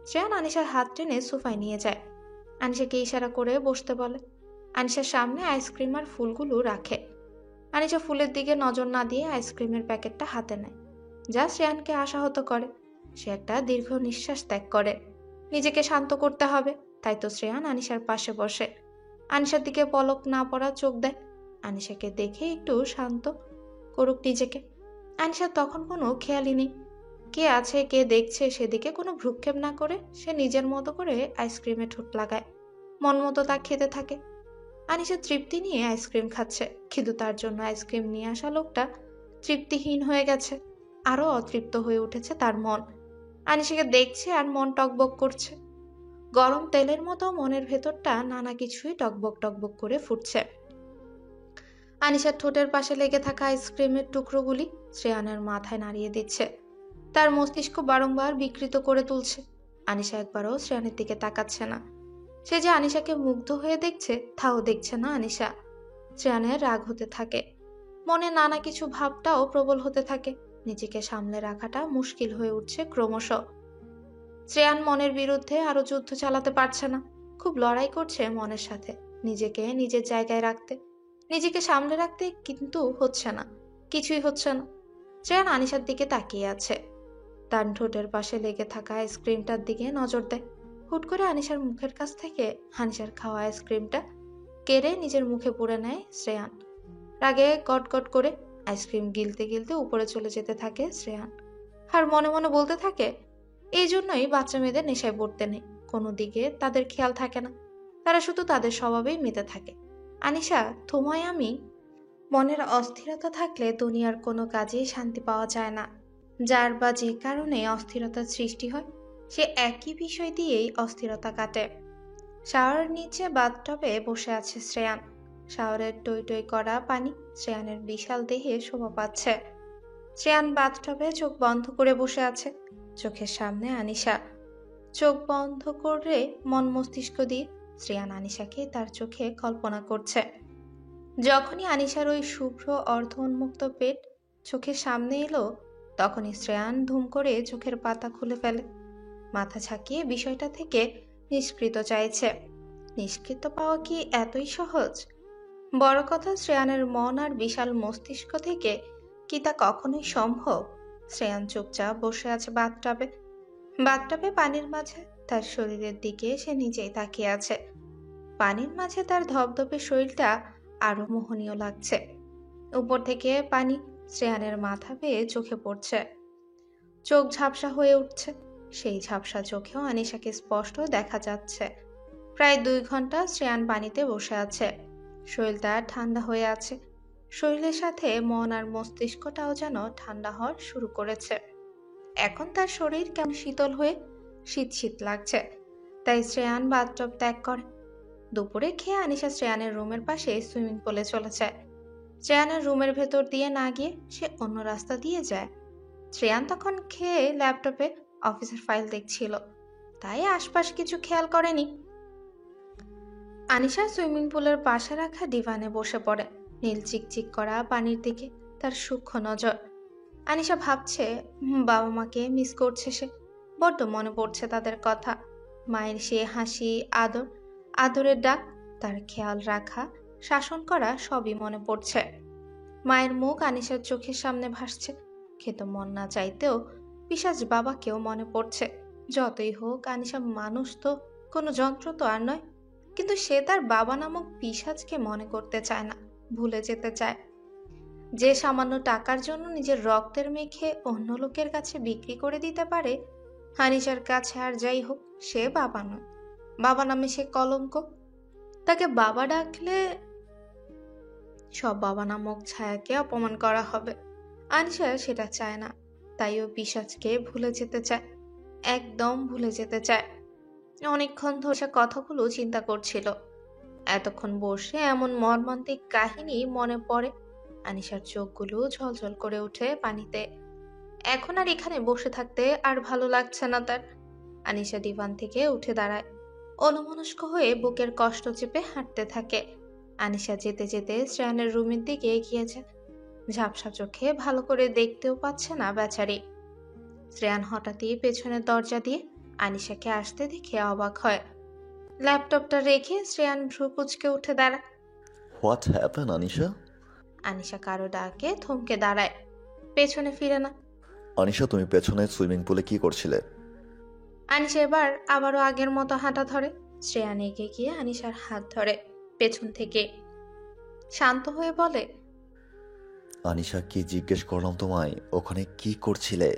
শ্রেয়ান আনিশার হাত টেনে সোফায় নিয়ে যায়। আনিশাকে ইশারা করে বসতে বলে। আনিশার সামনে আইসক্রিম আর ফুলগুলো রাখে। আনিশা ফুলের দিকে নজর না দিয়ে আইসক্রিমের প্যাকেটটা হাতে নেয়, যা শ্রেয়ানকে আশাহত করে। সে একটা দীর্ঘ নিঃশ্বাস ত্যাগ করে। নিজেকে শান্ত করতে হবে, তাই তো শ্রেয়ান আনিশার পাশে বসে। আনিশার দিকে পলক না পড়া চোখ দেয়। আনিশাকে দেখে একটু শান্ত করুক নিজেকে। আনিশার তখন কোনো খেয়ালই নেই কে আছে কে দেখছে, সেদিকে কোনো ভ্রুক্ষেপ না করে সে নিজের মতো করে আইসক্রিমে ঠোঁট লাগায়, মন মতো তা খেতে থাকে। আনিশা তৃপ্তি নিয়ে আইসক্রিম খাচ্ছে, কিন্তু তার জন্য আইসক্রিম নিয়ে আসা লোকটা তৃপ্তিহীন হয়ে গেছে। আরো অতৃপ্ত হয়ে উঠেছে তার মন। আনিশাকে দেখছে আর মন টকবক করছে। গরম তেলের মতো মনের ভেতরটা নানা কিছুই টকবক টকবক করে ফুটছে। আনিশার ঠোঁটের পাশে লেগে থাকা আইসক্রিমের টুকরোগুলি শ্রেয়ানের মাথায় নাড়িয়ে দিচ্ছে, তার মস্তিষ্ক বারংবার বিকৃত করে তুলছে। আনিশা একবারও শ্রেয়ানের দিকে তাকাচ্ছে না। সে যে আনিশাকে মুগ্ধ হয়ে দেখছে তাও দেখছে না আনিশা। শ্রেয়ানের রাগ হতে থাকে, মনে নানা কিছু ভাবটাও প্রবল হতে থাকে। নিজেকে সামলে রাখাটা মুশকিল হয়ে উঠছে ক্রমশ। শ্রেয়ান মনের বিরুদ্ধে আরো যুদ্ধ চালাতে পারছে না। খুব লড়াই করছে মনের সাথে, নিজেকে নিজের জায়গায় রাখতে, নিজেকে সামলে রাখতে, কিন্তু হচ্ছে না, কিছুই হচ্ছে না। শ্রেয়ান আনিশার দিকে তাকিয়ে আছে। তার ঠোঁটের পাশে লেগে থাকা আইসক্রিমটার দিকে নজর দেয়। হুট করে আনিশার মুখের কাছ থেকে আনিশার খাওয়া আইসক্রিমটা কেড়ে নিজের মুখে পুরে নেয় শ্রেয়ান। রাগে গটগট করে আইসক্রিম গিলতে গিলতে উপরে চলে যেতে থাকে শ্রেয়ান। আর মনে মনে বলতে থাকে, এই জন্যই বাচ্চা মেয়েদের নেশায় পড়তে নেই, কোনো দিকে তাদের খেয়াল থাকে না, তারা শুধু তাদের স্বভাবেই মেতে থাকে। আনিশা, তোমায় আমি। মনের অস্থিরতা থাকলে দুনিয়ার কোনো কাজেই শান্তি পাওয়া যায় না। যার বা যে কারণে অস্থিরতার সৃষ্টি হয়, সে একই বিষয় দিয়েই অস্থিরতা কাটে। শাওয়ারের নিচে বাথটবে বসে আছে শ্রেয়ান। শাওয়ারের টই টই করা পানি শ্রেয়ানের বিশাল দেহে শোভা পাচ্ছে। শ্রেয়ান বাথটবে চোখ বন্ধ করে বসে আছে। চোখের সামনে আনিশা। চোখ বন্ধ করে মন মস্তিষ্ক দিয়ে শ্রেয়ান আনিশাকে তার চোখে কল্পনা করছে। যখনই আনিশার ওই শুভ্র অর্ধ উন্মুক্ত পেট চোখের সামনে এলো, তখনই শ্রেয়ান ধুম করে চোখের পাতা খুলে ফেলে। মাথা ঝাঁকিয়ে বিষয়টা থেকে নিষ্কৃত চাইছে। নিষ্কৃত পাওয়া কি এতই সহজ? বড় কথা, শ্রেয়ানের মন আর বিশাল মস্তিষ্ক থেকে কি তা কখনোই সম্ভব? শ্রেয়ান চুপচাপ বসে আছে বাথটবে। বাথটবে পানির মাঝে তার শরীরের দিকে সে নিজেই তাকিয়ে আছে। পানির মাঝে তার ধবধবে শরীরটা আরো মোহনীয় লাগছে। উপর থেকে পানি শ্রেয়ানের মাথা বেয়ে চোখে পড়ছে। চোখ ঝাপসা হয়ে উঠছে। সেই ঝাপসা চোখেও আনিশাকে স্পষ্ট দেখা যাচ্ছে। প্রায় 2 ঘন্টা শ্রেয়ান পানিতে বসে আছে। শরীরটা ঠান্ডা হয়ে আছে। শরীরের সাথে মন আর মস্তিষ্কটাও যেন ঠান্ডা হওয়া শুরু করেছে। এখন তার শরীর কেমন শীতল হয়ে শীত শীত লাগছে। তাই শ্রেয়ান বাথটব ত্যাগ করে। দুপুরে খেয়ে আনিশা শ্রেয়ানের রুমের পাশে সুইমিং পুলে চলে যায়। শ্রেয়ানের রুমের ভেতর দিয়ে না গিয়ে সে অন্য রাস্তা দিয়ে যায়। শ্রেয়ান তখন খেয়ে ল্যাপটপে অফিসের ফাইল দেখছিল, তাই আশপাশ কিছু খেয়াল করেনি। আনিশা সুইমিং পুলের পাশে রাখা ডিভানে বসে পড়ে। নীল চিকচিক করা পানির দিকে তার সূক্ষ্ম নজর। আনিশা ভাবছে, বাবা মাকে মিস করছে সে। বড্ড মনে পড়ছে তাদের কথা। মায়ের সে হাসি, আদরের ডাক, তার খেয়াল রাখা, শাসন করা সবই মনে পড়ছে। মায়ের মুখ আনিশার চোখের সামনে ভাসছে। খেতে মন না চাইতেও পিশাচ বাবাকেও মনে পড়ছে। যতই হোক আনিশা মানুষ তো, কোনো যন্ত্র তো আর নয়। কিন্তু সে তার বাবা নামক পিশাচকে মনে করতে চায় না, ভুলে যেতে চায়। যে সামান্য টাকার জন্য নিজের রক্তের মেখে অন্য লোকের কাছে বিক্রি করে দিতে পারে, আনিশার কাছে আর যাই হোক সে বাবা নয়। বাবা নামে সে কলঙ্ক। তাকে বাবা ডাকলে সব বাবা নামক ছায়াকে অপমান করা হবে। আনিশা সেটা চায় না। তাই ও পিশাচকে ভুলে যেতে চায়, একদম ভুলে যেতে চায়। অনেকক্ষণ ধরে সে কথাগুলো চিন্তা করছিল। এতক্ষণ বসে এমন মর্মান্তিক কাহিনী মনে পড়ে। আনিশার চোখগুলো ঝলঝল করে ওঠে পানিতে। এখন আর এখানে বসে থাকতে আর ভালো লাগছে না তার। আনিশা ডিভান থেকে উঠে দাঁড়ায়। অন্যমনস্ক হয়ে বুকের কষ্ট চেপে হাঁটতে থাকে। আনিশা যেতে যেতে শ্রেয়ানের রুমের দিকে এগিয়েছে। ঝাপসা চোখে ভালো করে দেখতেও পাচ্ছে না বেচারি। শ্রেয়ান হঠাৎই পেছনের দরজা দিয়ে আনিশাকে আসতে দেখে অবাক হয়। ল্যাপটপটা রেখে শ্রেয়ান ভ্রু কুঁচকে উঠে দাঁড়ায়। What happen Anisha? আনিশা কারো ডাকে থমকে দাঁড়ায়, পেছনে ফিরে না। আনিশা, তুমি পেছনে সুইমিং পুলে কি করছিলে? আনিশা এবার আবারও আগের মতো হাঁটা ধরে। শ্রেয়ান এগিয়ে গিয়ে আনিশার হাত ধরে পেছন থেকে, শান্ত হয়ে বলে, আনিশা, কি জিজ্ঞেস করলাম তোমায়? ওখানে কি করছিলে?